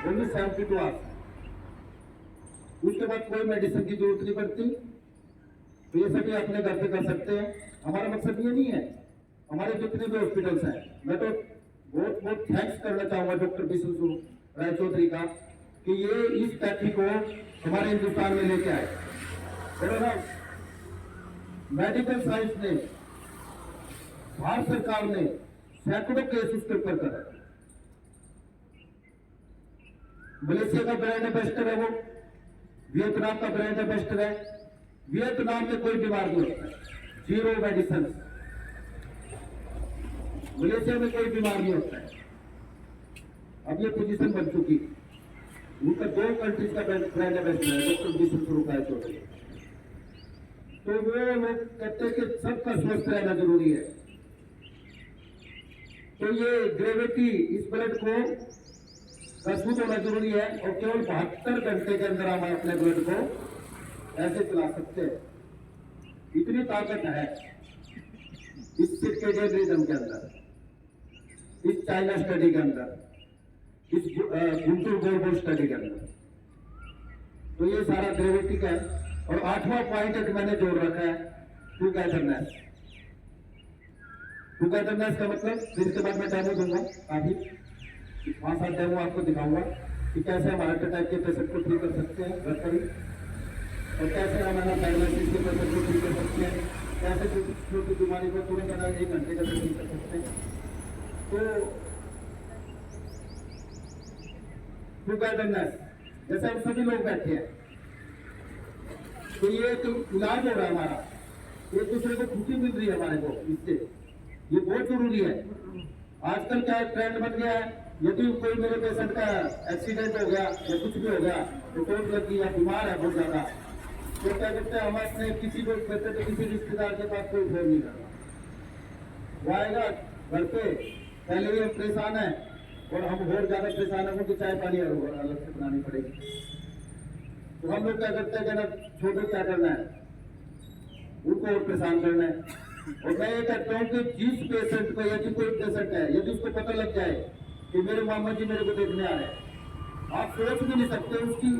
ओनली 72 आवर्स। उसके बाद कोई मेडिसिन की जरूरत नहीं पड़ती। तो ये सभी अपने घर पे कर सकते हैं। हमारा मकसद ये नहीं है, हमारे जितने भी हॉस्पिटल्स हैं, मैं तो बहुत बहुत थैंक्स करना चाहूंगा डॉक्टर विष्णु राय चौधरी का कि ये इस टेक्निक को हमारे हिंदुस्तान में लेके आए। और मेडिकल साइंस ने, भारत सरकार ने सैकड़ों केस उसके ऊपर करे। मलेशिया का ब्रांड एम्बेसडर है वो, वियतनाम का ब्रांड एम्बेसडर है। वियतनाम में कोई बीमार नहीं होता है, जीरो मेडिसिन। मलेशिया में कोई बीमार नहीं होता है। अब ये पोजीशन बन चुकी, उनका 2 कंट्रीज का ब्रांड एम्बेसडर है डॉक्टर विष्णु राय चौधरी। तो वो लोग कहते हैं कि सबका स्वस्थ रहना जरूरी है। तो ये ग्रेविटी इस ब्लड को मजबूत होना जरूरी है और केवल 72 घंटे के अंदर हम अपने ब्लड को ऐसे चला सकते हैं। इतनी ताकत है इस सर्केडियन रिदम के अंदर, इस चाइना स्टडी के अंदर, इस गुंटूर गोल्ड स्टडी के अंदर। तो ये सारा ग्रेविटी का है। और 8वां पॉइंट एक मैंने जोड़ रखा है, टूगेदरनेस। टूगेदरनेस का मतलब, फिर इसके बाद मैं डेमो दूंगा, काफी 5-7 डेमो आपको दिखाऊंगा कि कैसे हम हार्ट अटैक के पेशेंट को ठीक कर सकते हैं घर पर ही, और कैसे हम डायलिसिस के पेशेंट को ठीक कर सकते हैं, कैसे छोटी बीमारी को तुरंत 1 घंटे के अंदर ठीक कर सकते हैं। तो टूगेदरनेस, जैसे हम सभी लोग बैठे हैं, तो ये तो इलाज हो रहा है हमारा, एक दूसरे को खुशी मिल रही है हमारे को इससे, ये बहुत जरूरी है। आजकल क्या ट्रेंड बन गया है, यदि कोई मेरे पेशेंट का एक्सीडेंट हो गया या कुछ भी हो गया, तो चोट लग गई या बीमार है बहुत ज्यादा, तो क्या करते हैं, हम अपने किसी को कहते तो किसी रिश्तेदार के पास कोई फोन नहीं करना, वो आएगा घर पे, पहले भी हम परेशान है और हम और ज्यादा परेशान है, उनको चाय पानी अलग से बनानी पड़ेगी। तो हम लोग क्या करते हैं, ना छोटे क्या करना है, उनको और परेशान करना है। और मैं ये कहता हूँ कि जिस पेशेंट को, यदि कोई पेशेंट है, यदि उसको पता लग जाए कि मेरे मामा जी मेरे को देखने आ रहे हैं, आप सोच भी नहीं सकते, उसकी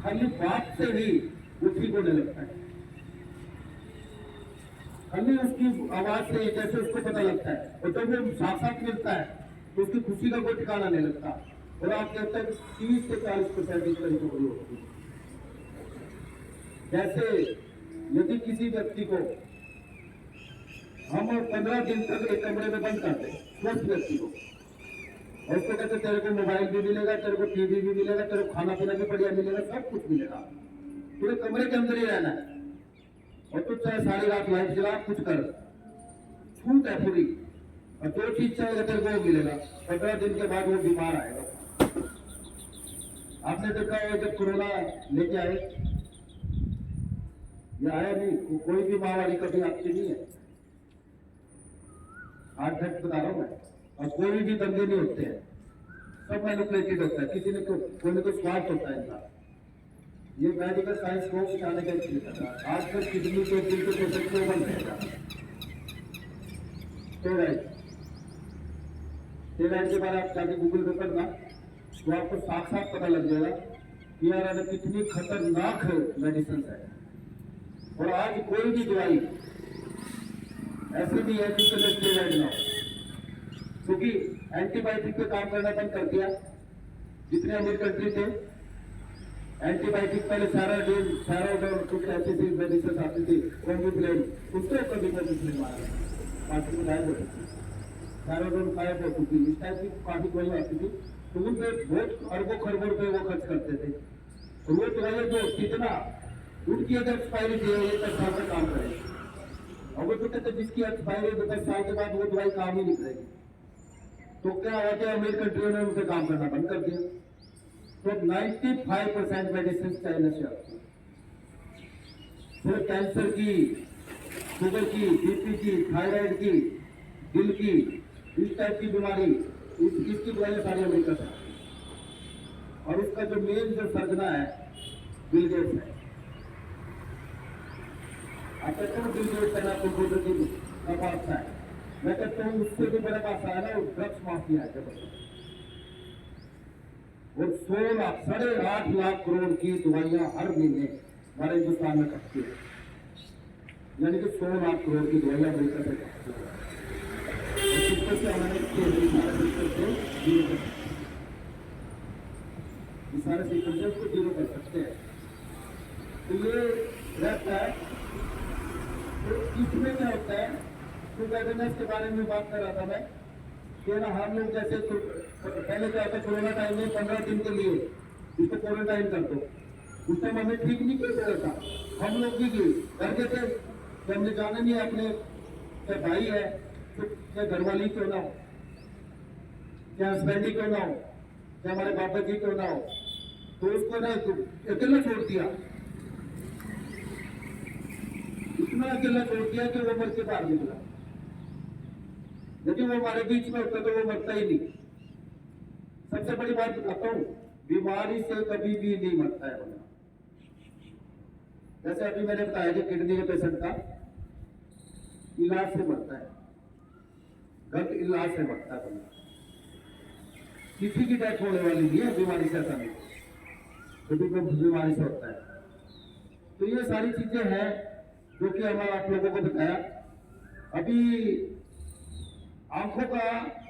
खाली बात से ही वो ठीक होने लगता है। खाली उसकी आवाज से जैसे उसको पता लगता है, और जब वो साथ मिलता है तो उसकी खुशी का कोई ठिकाना नहीं लगता। और आप कहते हैं 30 से 40% इस तरह की होती है। जैसे यदि किसी व्यक्ति को हम 15 दिन तक एक कमरे में बंद कर दें, स्वस्थ व्यक्ति को, और उसको कहते तेरे को मोबाइल भी मिलेगा, तेरे को टीवी भी मिलेगा, तेरे को खाना पीना भी बढ़िया मिलेगा, सब कुछ मिलेगा, पूरे कमरे के अंदर ही रहना है, और तू चाहे सारी रात लाइट जला, कुछ कर, छूट है पूरी, और जो चीज चाहेगा तेरे को वो मिलेगा। 15 दिन के बाद वो बीमार आएगा। आपने देखा है जब कोरोना लेके आए, ये आया नहीं, कोई भी महामारी कभी आपकी नहीं है, हार्ट फैक्ट बता रहा हूँ मैं। और कोई भी दंगे नहीं होते हैं, सब मैनिपुलेटेड होता है, किसी ने कोई ना कोई स्वार्थ होता है इनका। ये मेडिकल साइंस को सिखाने का इसलिए कर रहा है। आजकल किडनी के दिल के पेशेंट को बन रहेगा। स्टेरॉइड के बारे में आप जाके गूगल पे करना तो आपको साफ साफ पता लग जाएगा कि यार कितनी खतरनाक मेडिसिन है। और आज कोई भी दवाई ऐसी नहीं है जिसके स्टेरॉइड ना हो, क्योंकि एंटीबायोटिक पे काम करना बंद कर दिया। जितने अमीर कंट्री थे एंटीबायोटिक पहले सारा कुछ ऐसी थी मेडिसिन आती थी, कॉम्बिप्लेन, उसको कभी कभी मारा पार्टी में गायब हो रही थी, सारा गायब हो चुकी। इस टाइप की पार्टी कोई आती थी तो उन पे बहुत अरबों खरबों रुपए वो खर्च करते थे। तो वो दवाइयाँ जो कितना उनकी अगर एक्सपायरी थी 10 साल का काम करेगी, और वो तो कहते जिसकी एक्सपायरी 10 साल के बाद वो दवाई काम ही नहीं करेगी। तो क्या हुआ कि अमीर कंट्रियों ने उनसे काम करना बंद कर दिया। तो 95% मेडिसिन चाइना से आती है। फिर कैंसर की, शुगर की, बीपी की, थायराइड की, दिल की, इस टाइप की बीमारी इसकी दवाइयां सारी अमेरिका से आती है। और उसका जो मेन जो सर्जना है बिल गेट्स है। आप कहते हो बिल गेट्स है ना कंप्यूटर की पास है, मैं कहता हूँ उससे भी बड़ा पास है ना ड्रग्स माफिया है जबरदस्त। वो 8.5 लाख करोड़ की दवाइयां हर महीने हमारे हिंदुस्तान में कटती है, यानी कि 100 लाख करोड़ की दवाइयां अमेरिका से कटती है। सारे सीक्वेंस को जीरो कर सकते हैं। तो ये रहता है। तो इसमें क्या होता है, तो टूगेदरनेस के बारे में बात कर रहा था मैं कि ना हम लोग जैसे पहले क्या होता कोरोना टाइम में 15 दिन के लिए इसको क्वारंटाइन कर दो, उस टाइम हमें ठीक नहीं किया था। हम लोग भी करते थे कि हमने जाना नहीं है, अपने चाहे भाई है तो चाहे घरवाली क्यों ना हो, चाहे हस्बैंड ही क्यों ना हो, चाहे हमारे बाबा जी क्यों ना हो, तो उसको ना अकेला छोड़ दिया, इतना अकेला छोड़ दिया कि वो मर के बाहर निकला। यदि वो हमारे बीच में होता तो वो मरता ही नहीं। सबसे बड़ी बात बताता हूँ, बीमारी से कभी भी नहीं मरता है बंदा। जैसे अभी मैंने बताया कि किडनी के पेशेंट का इलाज से मरता है, गलत इलाज से मरता है बंदा। किसी की डेथ होने वाली नहीं है बीमारी से, ऐसा नहीं, कभी बीमारी से होता है। तो ये सारी चीजें हैं जो कि हम आप लोगों को बताया। अभी आंखों का,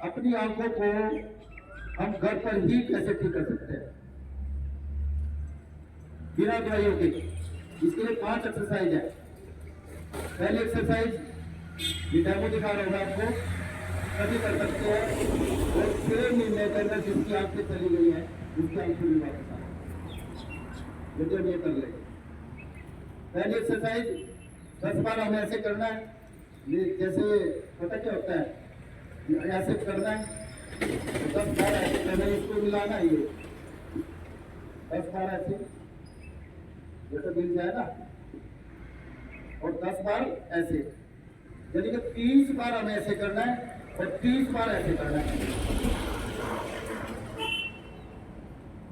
अपनी आंखों को हम घर पर ही कैसे ठीक कर सकते हैं बिना दवाइयों के। इसके लिए 5 एक्सरसाइज है। पहली एक्सरसाइज ये डेमो दिखा रहा होगा आपको, कभी कर सकते हैं। और 6 महीने के अंदर जिसकी आंखें चली गई है उसकी आंखें भी वापस आ गई, यदि हम ये कर लेंगे। पहली एक्सरसाइज 10 बार हमें ऐसे करना है। जैसे पता क्या होता है, ऐसे करना है, 10 बार ऐसे करना है, इसको मिलाना है, ये 10 बार ऐसे जैसे मिल जाए ना, और 10 बार ऐसे, यानी कि 30 बार हमें ऐसे करना है और 30 बार ऐसे करना है।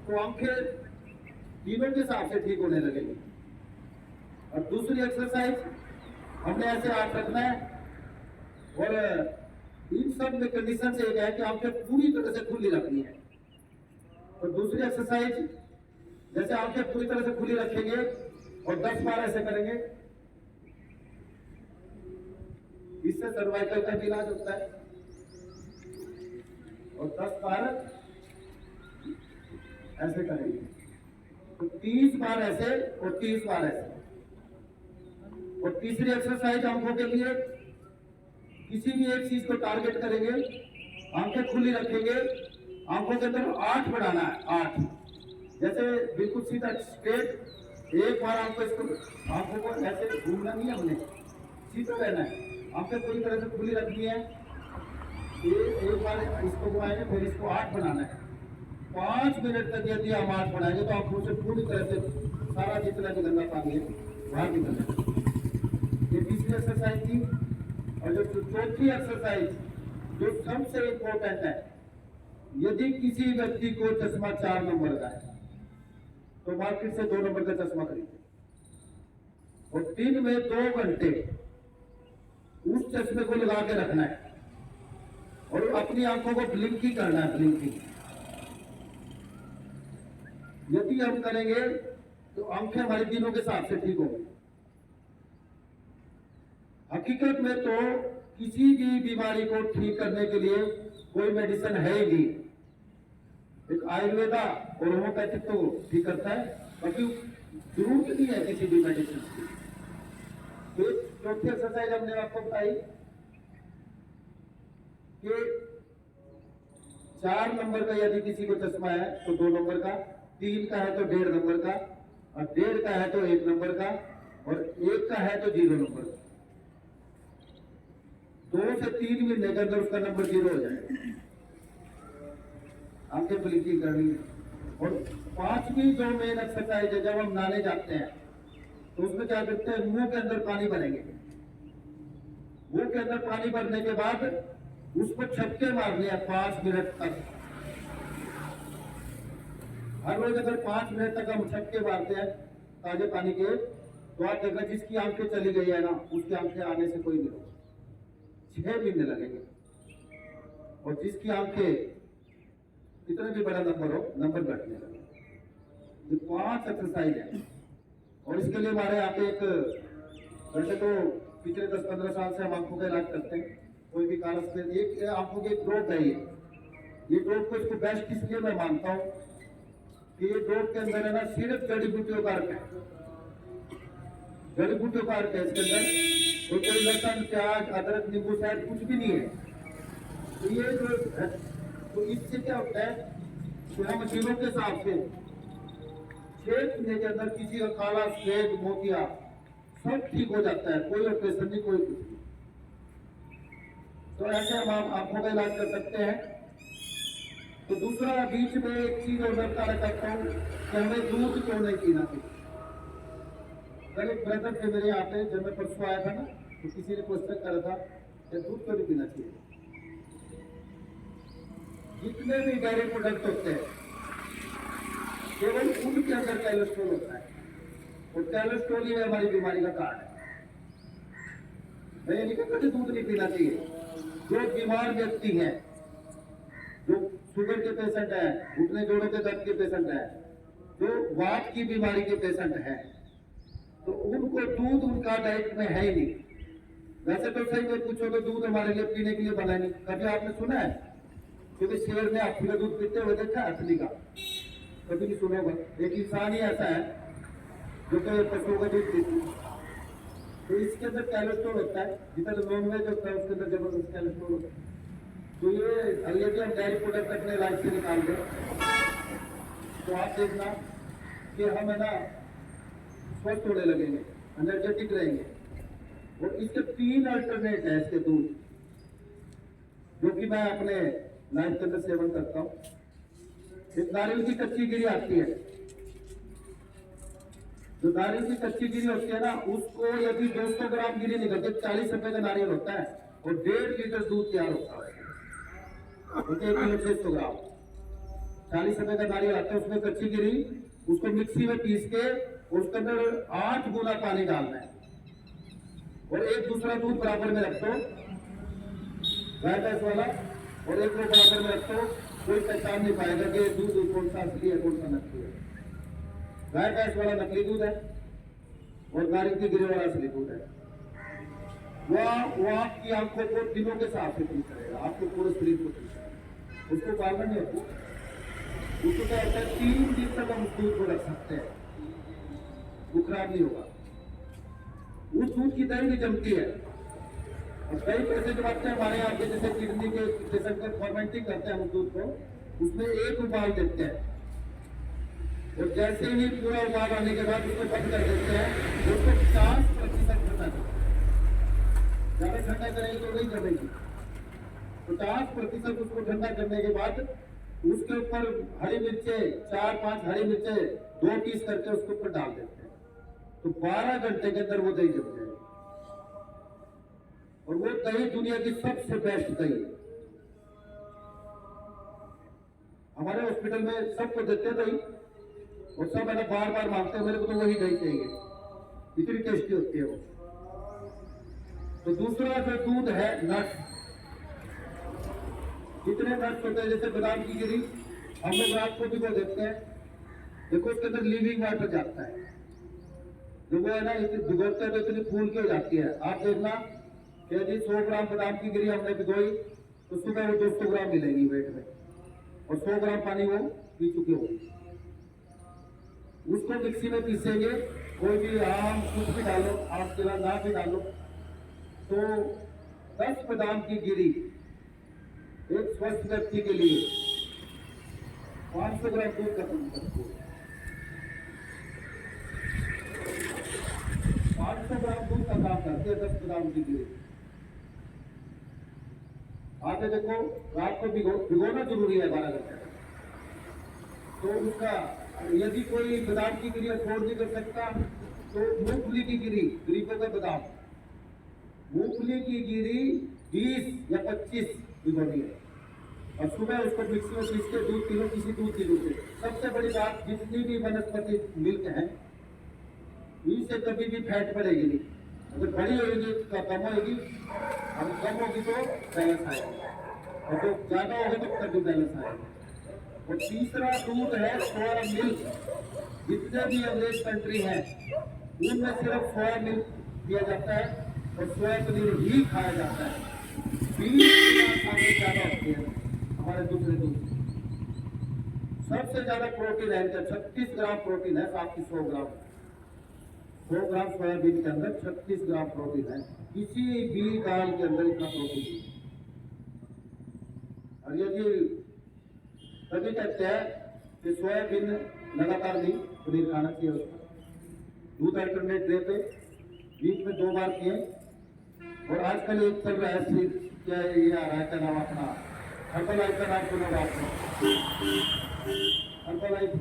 तो आंखें तीनों के हिसाब से ठीक होने लगेगी। और दूसरी एक्सरसाइज हमने ऐसे हाथ रखना है, और इन सब में कंडीशन से एक है कि आंखें पूरी तरह से खुली रखनी है। तो दूसरी एक्सरसाइज जैसे आंखें पूरी तरह से खुली रखेंगे और 10 बार ऐसे करेंगे, इससे सर्वाइकल का इलाज होता है। और 10 बार ऐसे करेंगे, तो 30 बार ऐसे और 30 बार ऐसे। और तीसरी एक्सरसाइज आंखों के लिए किसी भी एक चीज को टारगेट करेंगे, आंखें खुली रखेंगे, आंखों के अंदर 8 बढ़ाना है, 8। जैसे बिल्कुल सीधा स्ट्रेट, एक बार आंखों को ऐसे घूमना नहीं है, हमने सीधा रहना है, आंखें पूरी तरह से खुली रखनी है। एक बार इसको घुमाएंगे, फिर इसको 8 बनाना है। 5 मिनट तक यदि हम 8 बनाएंगे तो आंखों से पूरी तरह से सारा जितना भी गंदा पानी है बाहर निकलना है। ये तीसरी एक्सरसाइज थी। और जो चौथी एक्सरसाइज जो सबसे इंपॉर्टेंट है, यदि किसी व्यक्ति को चश्मा 4 नंबर का है तो मार्केट से 2 नंबर का चश्मा खरीदे और दिन में 2 घंटे उस चश्मे को लगा के रखना है और अपनी आंखों को ब्लिंकिंग करना है, ब्लिंकिंग। यदि हम करेंगे तो आंखें हमारे दिनों के हिसाब से ठीक होंगी। हकीकत में तो किसी भी बीमारी को ठीक करने के लिए कोई मेडिसिन है ही नहीं। एक आयुर्वेदा और होम्योपैथिक तो ठीक करता है, बाकी जरूरत नहीं है किसी भी मेडिसिन की। तो चौथी एक्सरसाइज हमने आपको बताई कि 4 नंबर का यदि किसी को चश्मा है तो 2 नंबर का, 3 का है तो 1.5 नंबर का, और 1.5 का है तो 1 नंबर का, और 1 का है तो 0 नंबर का। 2 से 3 महीने के अंदर उसका नंबर 0 हो जाएगा। आंखें ब्लिंकिंग करनी है। और 5वीं जो मेन एक्सरसाइज है, जब हम नहाने जाते हैं तो उसमें क्या करते हैं, मुंह के अंदर पानी भरेंगे। मुंह के अंदर पानी भरने के बाद उस पर छक्के मारने हैं 5 मिनट तक। हर रोज अगर 5 मिनट तक हम छक्के मारते हैं ताजे पानी के, तो आप देखना जिसकी आंखें चली गई है ना, उसकी आंखें आने से कोई नहीं होगा, 6 महीने लगेंगे। और जिसकी आंखें कितना भी बड़ा नंबर हो, नंबर घटने लगे। ये 5 एक्सरसाइज है और इसके लिए हमारे यहाँ पे एक, वैसे तो पिछले 10-15 साल से हम आंखों का इलाज करते हैं। कोई भी कारण से एक आंखों की ड्रॉप है, ये ड्रॉप को इसको बेस्ट इसलिए मैं मानता हूँ कि ये ड्रॉप के अंदर है ना सिर्फ जड़ी बूटियों का अर्थ है, जड़ी बूटियों का अर्थ है इसके अंदर। तो कोई लहसुन, प्याज, अदरक, नींबू शायद कुछ भी नहीं है। तो ये जो, तो इससे क्या होता है कि हम दिनों के हिसाब से 6 महीने के अंदर किसी का काला, सफेद, मोतिया सब ठीक हो जाता है, कोई ऑपरेशन नहीं, कोई कुछ नहीं। तो ऐसे हम आंखों का इलाज कर सकते हैं। तो दूसरा, बीच में एक चीज और मैं बताना चाहता हूँ कि हमें दूध क्यों नहीं पीना चाहिए। कल एक ब्रदर थे मेरे यहाँ पे, जब मैं परसों आया था ना, तो किसी ने क्वेश्चन करा था कि दूध क्यों नहीं पीना चाहिए। जितने भी डेयरी प्रोडक्ट होते हैं केवल उनके अंदर कोलेस्ट्रॉल होता है, और कोलेस्ट्रॉल ही हमारी बीमारी का कारण है। मैं ये नहीं कहता कि दूध नहीं पीना चाहिए। जो बीमार व्यक्ति है, जो शुगर के पेशेंट है, घुटने जोड़ों के दर्द के पेशेंट है, जो वात की बीमारी के पेशेंट है, तो उनको दूध उनका डाइट में है ही नहीं। वैसे तो सही में पूछो तो दूध हमारे लिए पीने के लिए बना नहीं। कभी आपने सुना है क्योंकि शेर ने हाथी का दूध पीते हुए देखा है, असली का कभी नहीं सुना होगा। एक इंसान ही ऐसा है जो तो पशुओं का दूध पीती है। तो इसके अंदर कोलेस्ट्रॉल होता है, जितना नॉनवेज होता है उसके अंदर जबरदस्त कोलेस्ट्रॉल होता है। तो ये यदि हम डेयरी प्रोडक्ट अपने लाइफ से निकाल दें तो आप देखना कि हम है ना स्वस्थ होने लगेंगे, एनर्जेटिक रहेंगे। और इसके 3 अल्टरनेट है इसके दूध, जो कि मैं अपने लाइफ के अंदर सेवन करता हूँ। एक नारियल की कच्ची गिरी आती है, जो नारियल की कच्ची गिरी होती है ना, उसको यदि 200 ग्राम गिरी निकलती है, 40 रुपए का नारियल होता है और 1.5 लीटर दूध तैयार होता है। 1 किलो 600 ग्राम, 40 रुपए का नारियल आता है, उसमें कच्ची गिरी, उसको मिक्सी में पीस के उसके अंदर 8 गुना पानी डालना है और एक दूसरा दूध बराबर में रख दो, गाय भैंस वाला, और एक को बराबर में रख दो। कोई पहचान नहीं पाएगा कि दूध कौन सा असली है, कौन सा नकली है। गाय भैंस वाला नकली दूध है और नारियल की गिरी वाला असली दूध है। वो आपकी आंखों को दिनों के साथ ठीक करेगा, आपको पूरे शरीर को ठीक करेगा। उसको पालना नहीं होता, उसको क्या होता है 3 दिन तक हम उस दूध को रख सकते हैं, वो खराब नहीं होगा। उस दूध की दही भी जमती है। और कई पैसे जो आते हैं हमारे यहाँ के, जैसे किडनी के पेशेंट का फॉर्मेंटिंग करते हैं उस दूध को, उसमें 1 उबाल देते हैं और जैसे ही पूरा उबाल आने के बाद उसको बंद कर देते हैं, उसको 50% ठंडा करते हैं। ज्यादा ठंडा करेंगे तो नहीं जमेगी। 50% उसको ठंडा करने के बाद उसके ऊपर हरी मिर्चें, 4-5 हरी मिर्चें 2 पीस करके उसके ऊपर डाल देते हैं, तो 12 घंटे के अंदर वो दही जम जाएगी। और वो दही दुनिया की सबसे बेस्ट दही है। हमारे हॉस्पिटल में सबको देते दही, और सब है ना बार बार मांगते हैं मेरे को तो वही दही चाहिए, इतनी टेस्टी होती है वो। तो दूसरा जो दूध है नट्स, जितने नट्स होते हैं जैसे बादाम की गिरी हम लोग रात को भिगो देते हैं, देखो उसके अंदर लिविंग वाटर जाता है, जो वो है ना इतनी भिगोते हैं तो इतनी फूल की हो जाती है। आप देखना कि जी 100 ग्राम बादाम की गिरी हमने भिगोई तो सुबह वो 200 ग्राम मिलेगी वेट में, और 100 ग्राम पानी वो पी चुके होंगे। उसको मिक्सी में पीसेंगे, कोई भी आम कुछ भी डालो, आम केला ना भी डालो, तो 10 बादाम की गिरी एक स्वस्थ व्यक्ति के लिए 500 ग्राम दूध खत्म करती है। 500 ग्राम दूध का काम करते हैं 10 बादाम की गिरी। आगे देखो रात को भिगोना जरूरी है 12 घंटे, तो उसका यदि कोई बादाम की गिरी अफोर्ड नहीं कर सकता तो मूंगफली की गिरी, गरीबों का बादाम, मूंगफली की गिरी 20 या 25 भिगोनी है, और सुबह उसको मिक्सी में पीस के दूध पी लो, किसी दूध की दूध से। सबसे बड़ी बात, जितनी भी वनस्पति मिल्क है इनसे कभी भी फैट बढ़ेगी नहीं, अगर बड़ी होगी तो कम होगी, और कम होगी तो बैलेंस आएगा, और जो ज्यादा होगी तो कभी बैलेंस आएगा। और तीसरा दूध है सोया मिल्क। जितने भी अंग्रेज कंट्री हैं उनमें सिर्फ सोया मिल्क दिया जाता है और सोया पनीर ही खाया जाता है। 20 ज्यादा होती है हमारे दूसरे दूध। सबसे ज्यादा प्रोटीन है, 36 ग्राम प्रोटीन है, 700 ग्राम 100 ग्राम सोयाबीन के अंदर 36 ग्राम प्रोटीन है। किसी भी दाल के अंदर इतना प्रोटीन है। और यदि तभी कहते हैं कि सोयाबीन लगातार नहीं पनीर खाना चाहिए, उसको दूध अल्टरनेट डे पे वीक में 2 बार किए। और आजकल एक चल रहा है क्या ये आ रहा है, क्या नाम अपना हर्बल लाइफ का नाम सुना आपने? हर्बल लाइफ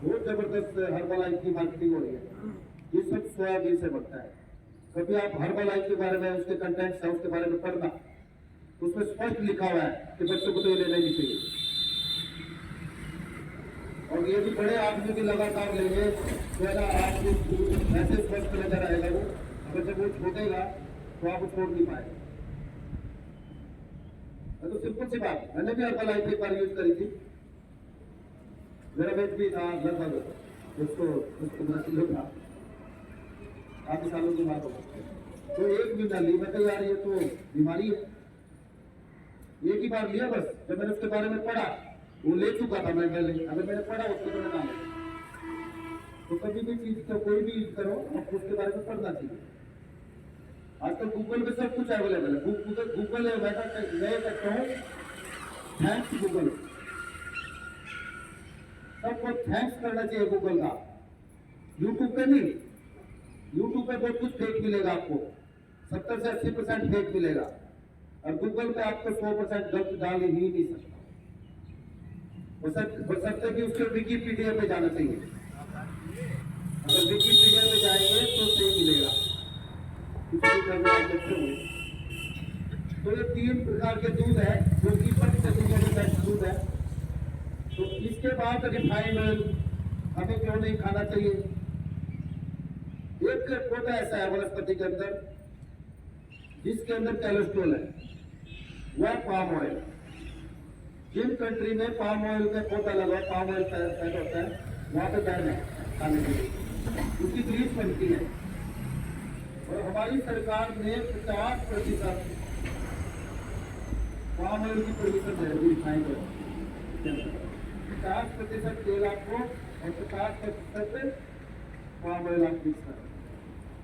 बहुत जबरदस्त हर्बल लाइफ की मार्केटिंग हो रही है, ये सब सोयाबीन से बनता है। कभी आप हर्बल लाइफ के बारे में, उसके कंटेंट्स है उसके बारे में पढ़ना, उसमें स्पष्ट लिखा हुआ है कि बच्चों को तो ये लेना ही चाहिए। और ये भी बड़े आदमी भी लगातार लेंगे तो आपको ऐसे स्वस्थ नजर आएगा वो, अगर जब वो छोड़ेगा तो आप वो छोड़ नहीं पाएगा। तो सिंपल सी बात, मैंने भी हर्बल लाइफ एक बार यूज करी थी, मेरा वेट भी था लगभग उसको किलो था, काफी सालों की बात होगा। तो एक महीना ली, मैं यार ये तो बीमारी है, एक ही बार लिया बस। जब मैंने उसके बारे में पढ़ा, वो ले चुका था मैं पहले, अगर मैंने पढ़ा उसको तो मैं ना ले। तो कभी भी चीज का कोई भी यूज करो आपको उसके बारे में पढ़ना चाहिए। आजकल गूगल पे सब कुछ अवेलेबल है, गूगल है, मैं कहता हूँ थैंक्स गूगल, सबको थैंक्स करना चाहिए गूगल का। यूट्यूब पे नहीं, यूट्यूब पे बहुत कुछ फेक मिलेगा आपको, 70 से 80% फेक मिलेगा, और गूगल पे आपको 100% गलत डाल ही नहीं सकता। बशर्ते कि उसके विकीपीडिया पे जाना चाहिए, अगर विकीपीडिया पे जाएंगे तो सही मिलेगा। तो ये 3 प्रकार के दूध है जो कि 50% दूध है। तो इसके बाद रिफाइंड ऑयल हमें क्यों नहीं खाना चाहिए? एक पौधा ऐसा है वनस्पति के अंदर जिसके अंदर कोलेस्ट्रॉल है, वह पाम ऑयल। जिन कंट्री में पाम ऑयल का पौधा लगा, पाम ऑयल पैदा होता है, वहां पे बैन है खाने के लिए, उसकी ग्रीस बनती है। और हमारी सरकार ने 50% पाम ऑयल की परमिशन दे रही है, 50% तेल आपको और 50% पाम ऑयल आप मिक्स करें,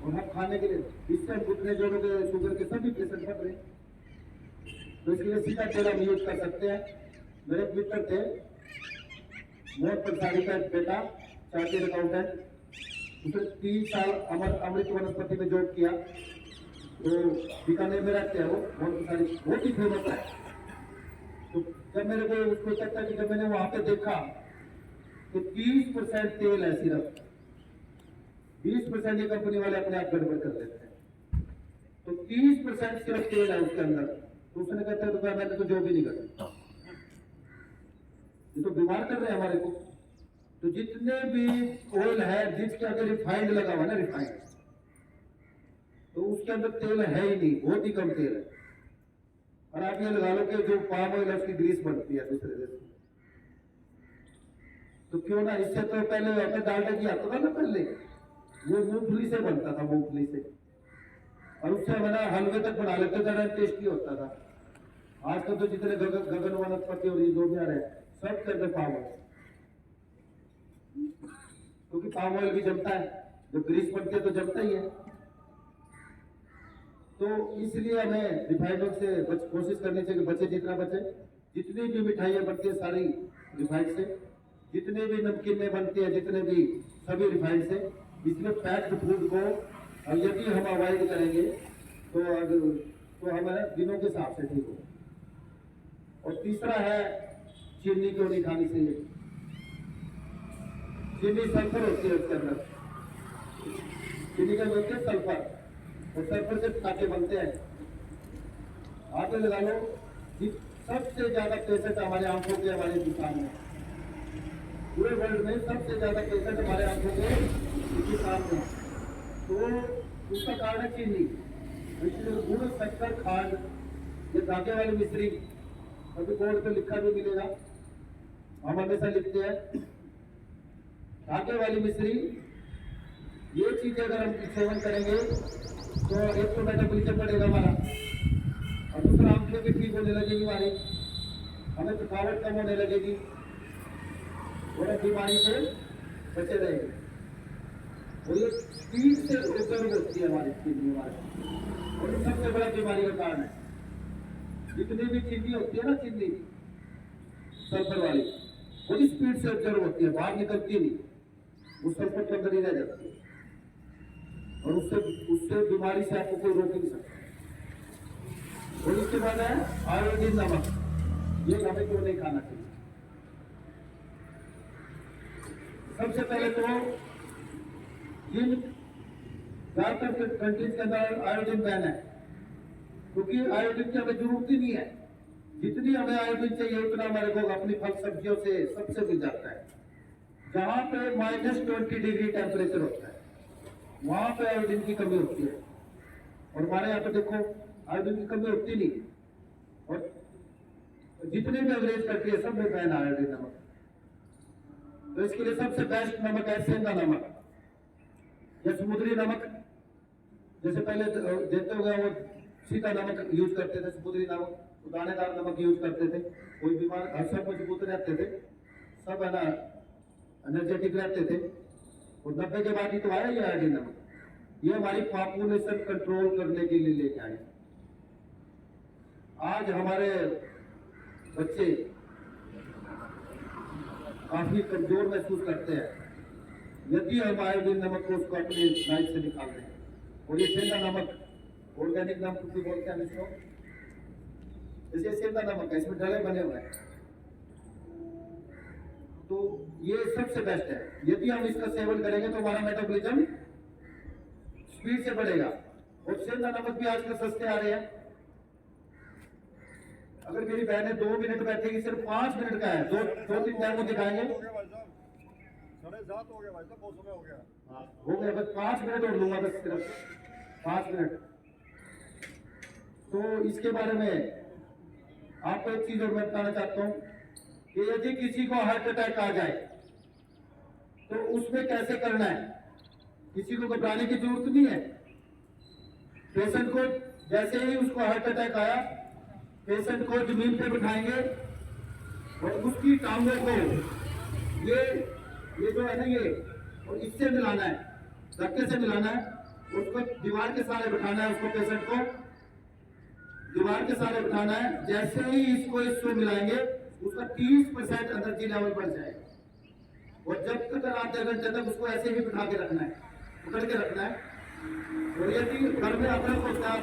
और हम खाने के लिए। इससे घुटने जोड़ों के शुगर के सभी पेशेंट बढ़ रहे हैं, तो इसलिए सीधा तेल हम यूज कर सकते हैं। मेरे मित्र थे, मोहन प्रसादी का बेटा, चार्टेड अकाउंटेंट, उसने 3 साल अमृत वनस्पति में जॉब किया, तो बीकानेर में रहते हैं वो, मोहन प्रसादी बहुत ही फेमस है। तो जब मेरे को उसको कहता कि जब मैंने वहां पे देखा तो 30% तेल है सिर्फ, 20% ये कंपनी वाले अपने आप गड़बड़ कर देते हैं, तो 30% सिर्फ तेल है उसके अंदर। तो उसने कहता है तो मैंने तो जॉब ही नहीं करता। ये तो बीमार कर रहे हैं हमारे को। तो जितने भी ऑयल है जिसके अंदर रिफाइंड लगा हुआ ना, रिफाइंड, तो उसके अंदर तेल है ही नहीं, बहुत ही कम तेल है। और आप ये लगा लो कि जो पाम ऑयल है उसकी ग्रीस बनती है दूसरे देश में। तो क्यों ना, इससे तो पहले हमें डालडा की आता था ना, पहले वो मूंगफली से बनता था, मूंगफली से, और उससे हमारा हलवे तक बना लेते थे, टेस्टी होता था। आजकल तो जितने गगन वनस्पति और ये जो भी आ रहे हैं सब के अंदर पाम ऑयल, क्योंकि पाम ऑयल भी जमता है, जब ग्रीस बनती है तो जमता ही है। तो इसलिए हमें रिफाइंड ऑयल से कोशिश करनी चाहिए कि बचे जितना बचे। जितनी भी मिठाइयाँ बनती है सारी रिफाइंड से, जितने भी नमकीनें बनती है जितने भी, सभी रिफाइंड से। इसमें पैक्ड फूड को यदि हम अवॉइड करेंगे तो हमारे दिनों के हिसाब से ठीक हो। और तीसरा है चीनी क्यों नहीं खानी चाहिए। चीनी सल्फर होती है उसके अंदर, चीनी का होती है सल्फर, और सल्फर से पटाखे बनते हैं। आप लगा लो सबसे ज्यादा पेशेंट हमारे आंखों के हमारे हिंदुस्तान में, पूरे वर्ल्ड में सबसे ज्यादा पेशेंट हमारे आंखों के हिंदुस्तान में। तो उसका कारण है चीनी। इसलिए गुड़, शक्कर, खांड, ये धागे वाली मिश्री, अभी बोर्ड पे लिखा भी मिलेगा, हम हमेशा लिखते हैं धागे वाली मिश्री। ये चीजें अगर हम सेवन करेंगे तो एक तो मेटाबॉलिज्म बढ़ेगा हमारा, और दूसरा आंखें भी ठीक होने लगेगी हमारी, हमें थकावट कम होने लगेगी, और बीमारी से बचे रहेंगे। और ये स्पीड से उपयोग होती है हमारी चीनी हमारे, और ये सबसे बड़ा बीमारी का कारण है। जितनी भी चीनी होती है ना, चीनी सल्फर वाली, बड़ी स्पीड से ऑब्जर्व होती है, बाहर निकलती नहीं, उस सल्फर के अंदर ही रह जाती है, और उससे बीमारी से आपको कोई रोक नहीं सकता। और इसके बाद है आयोडीन नमक, ये हमें क्यों नहीं खाना चाहिए। सबसे पहले तो जिन ज्यादातर कंट्रीज के अंदर आयोडीन बैन है, क्योंकि आयोडीन की हमें जरूरत ही नहीं है। जितनी हमें आयोडीन चाहिए उतना हमारे को अपनी फल सब्जियों से सबसे मिल जाता है। जहां पे -20 डिग्री टेम्परेचर होता है वहां पे आयोडीन की कमी होती है, और हमारे यहाँ पे देखो आयोडीन की कमी होती नहीं। और जितने भी अंग्रेज कंट्री है सब में बैन आयोडीन नमक। तो इसके लिए सबसे बेस्ट नमक है सेंधा नमक या समुद्री नमक। जैसे पहले देते हुए वो सीधा नमक यूज करते थे, समुद्री नमक, दानेदार नमक यूज करते थे। कोई बीमार सब मजबूत रहते थे, सब है ना एनर्जेटिक रहते थे। और 90 के बाद ही तो आया ये आयोडीन नमक, ये हमारी पॉपुलेशन कंट्रोल करने के लिए लेके आए। आज हमारे बच्चे काफी कमजोर महसूस करते हैं यदि हम आयोडीन नमक को उसको अपने लाइफ से निकाल दें। और ये सेंधा नमक, ऑर्गेनिक नमक भी बोलते हैं इसको, जैसे सेंधा नमक है, इसमें डले बने हुए हैं। तो ये सबसे बेस्ट है। यदि हम इसका सेवन करेंगे तो हमारा मेटाबॉलिज्म स्पीड से बढ़ेगा। और सेंधा नमक भी आजकल सस्ते आ रहे हैं। अगर मेरी बहनें 2 मिनट बैठेगी, सिर्फ 5 मिनट का है, 2-3 डेमो दिखाएंगे। 7:30 हो गया भाई साहब, बहुत समय हो गया। हो गया, बस 5 मिनट और लूंगा, बस सिर्फ 5 मिनट। तो इसके बारे में आपको एक चीज और मैं बताना चाहता हूँ कि यदि किसी को हार्ट अटैक आ जाए तो उसमें कैसे करना है। किसी को घबराने की जरूरत नहीं है। पेशेंट को जैसे ही उसको हार्ट अटैक आया, पेशेंट को जमीन पे बिठाएंगे और उसकी टांगों को ये जो है ना ये, और इससे मिलाना है, धक्के से मिलाना है, उसको दीवार के सहारे बिठाना है, उसको पेशेंट को दीवार के सहारे बिठाना है। जैसे ही इसको मिलाएंगे उसका 30% एनर्जी लेवल बढ़ जाएगा। और जब तक आधे घंटे तक उसको ऐसे ही बिठा के रखना है, पकड़ के रखना है। और यदि घर में अदरक होता है,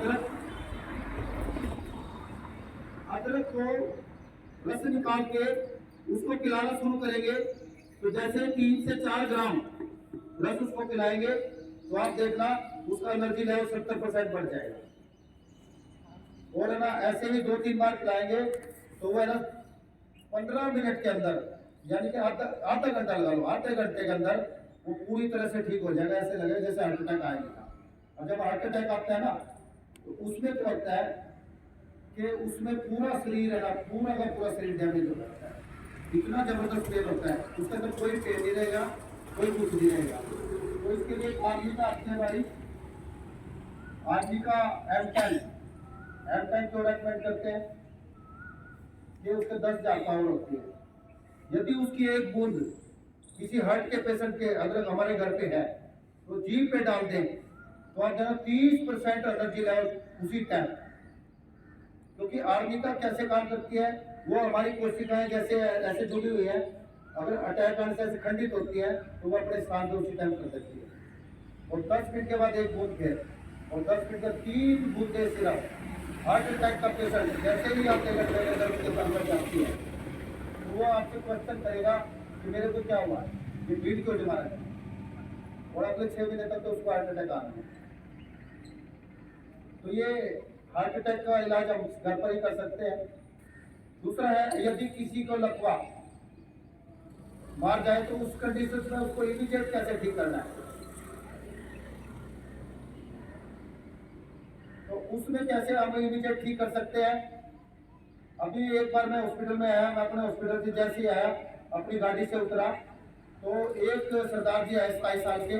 अदरक को रस निकाल के उसको पिलाना शुरू करेंगे, तो जैसे 3 से 4 ग्राम रस उसको पिलाएंगे तो आप देखना उसका एनर्जी लेवल 70% बढ़ जाएगा। और है ना ऐसे ही 2-3 बार पिलाएंगे तो वो है ना 15 मिनट के अंदर यानी कि आधा आधा घंटा लगा लो, आधे घंटे के अंदर वो पूरी तरह से ठीक हो जाएगा। ऐसे लगेगा जैसे हार्ट अटैक आएगा। और जब हार्ट अटैक आता है ना, तो उसमें क्या होता है कि उसमें पूरा शरीर है ना, पूरा का पूरा शरीर डैमेज हो जाता है। इतना जबरदस्त पेन होता है, उसके अंदर कोई पेन नहीं रहेगा, कोई कुछ नहीं रहेगा। तो इसके लिए आर्मी का अपने भाई, आर्मी का एम10 क्यों रेकमेंड करते हैं कि उसके 10,000 पावर होती है। यदि उसकी एक बूंद किसी हार्ट के पेशेंट के अगर हमारे घर पे है तो जीभ पे डाल दें तो आप जाना 30% एनर्जी लेवल उसी टाइम। क्योंकि आर्मी का कैसे काम करती है, वो हमारी कोशिकाएं जैसे ऐसे जुड़ी हुई है, अगर अटैक आने से ऐसे खंडित होती है तो वो अपने स्थान पे उसी टाइम कर सकती है। और 10 मिनट के बाद एक बूंद फिर, और 10 मिनट का 3 बूंदे सिर्फ। हार्ट अटैक का पेशेंट जैसे ही आपके घर के अंदर जाती है तो वो आपसे क्वेश्चन करेगा कि मेरे को क्या हुआ, ये भीड़ क्यों जमा रहा है, और अगले 6 महीने तक तो उसको हार्ट अटैक आना है। तो ये हार्ट अटैक का इलाज हम घर पर ही कर सकते हैं। दूसरा है, यदि किसी को लकवा मार जाए तो उस कंडीशन में उसको इमीडिएट कैसे ठीक करना है, तो उसमें कैसे हम इमीडिएट ठीक कर सकते हैं। अभी एक बार मैं हॉस्पिटल में आया, मैं अपने हॉस्पिटल से जैसे ही आया, अपनी गाड़ी से उतरा तो एक सरदार जी आए 27 साल के,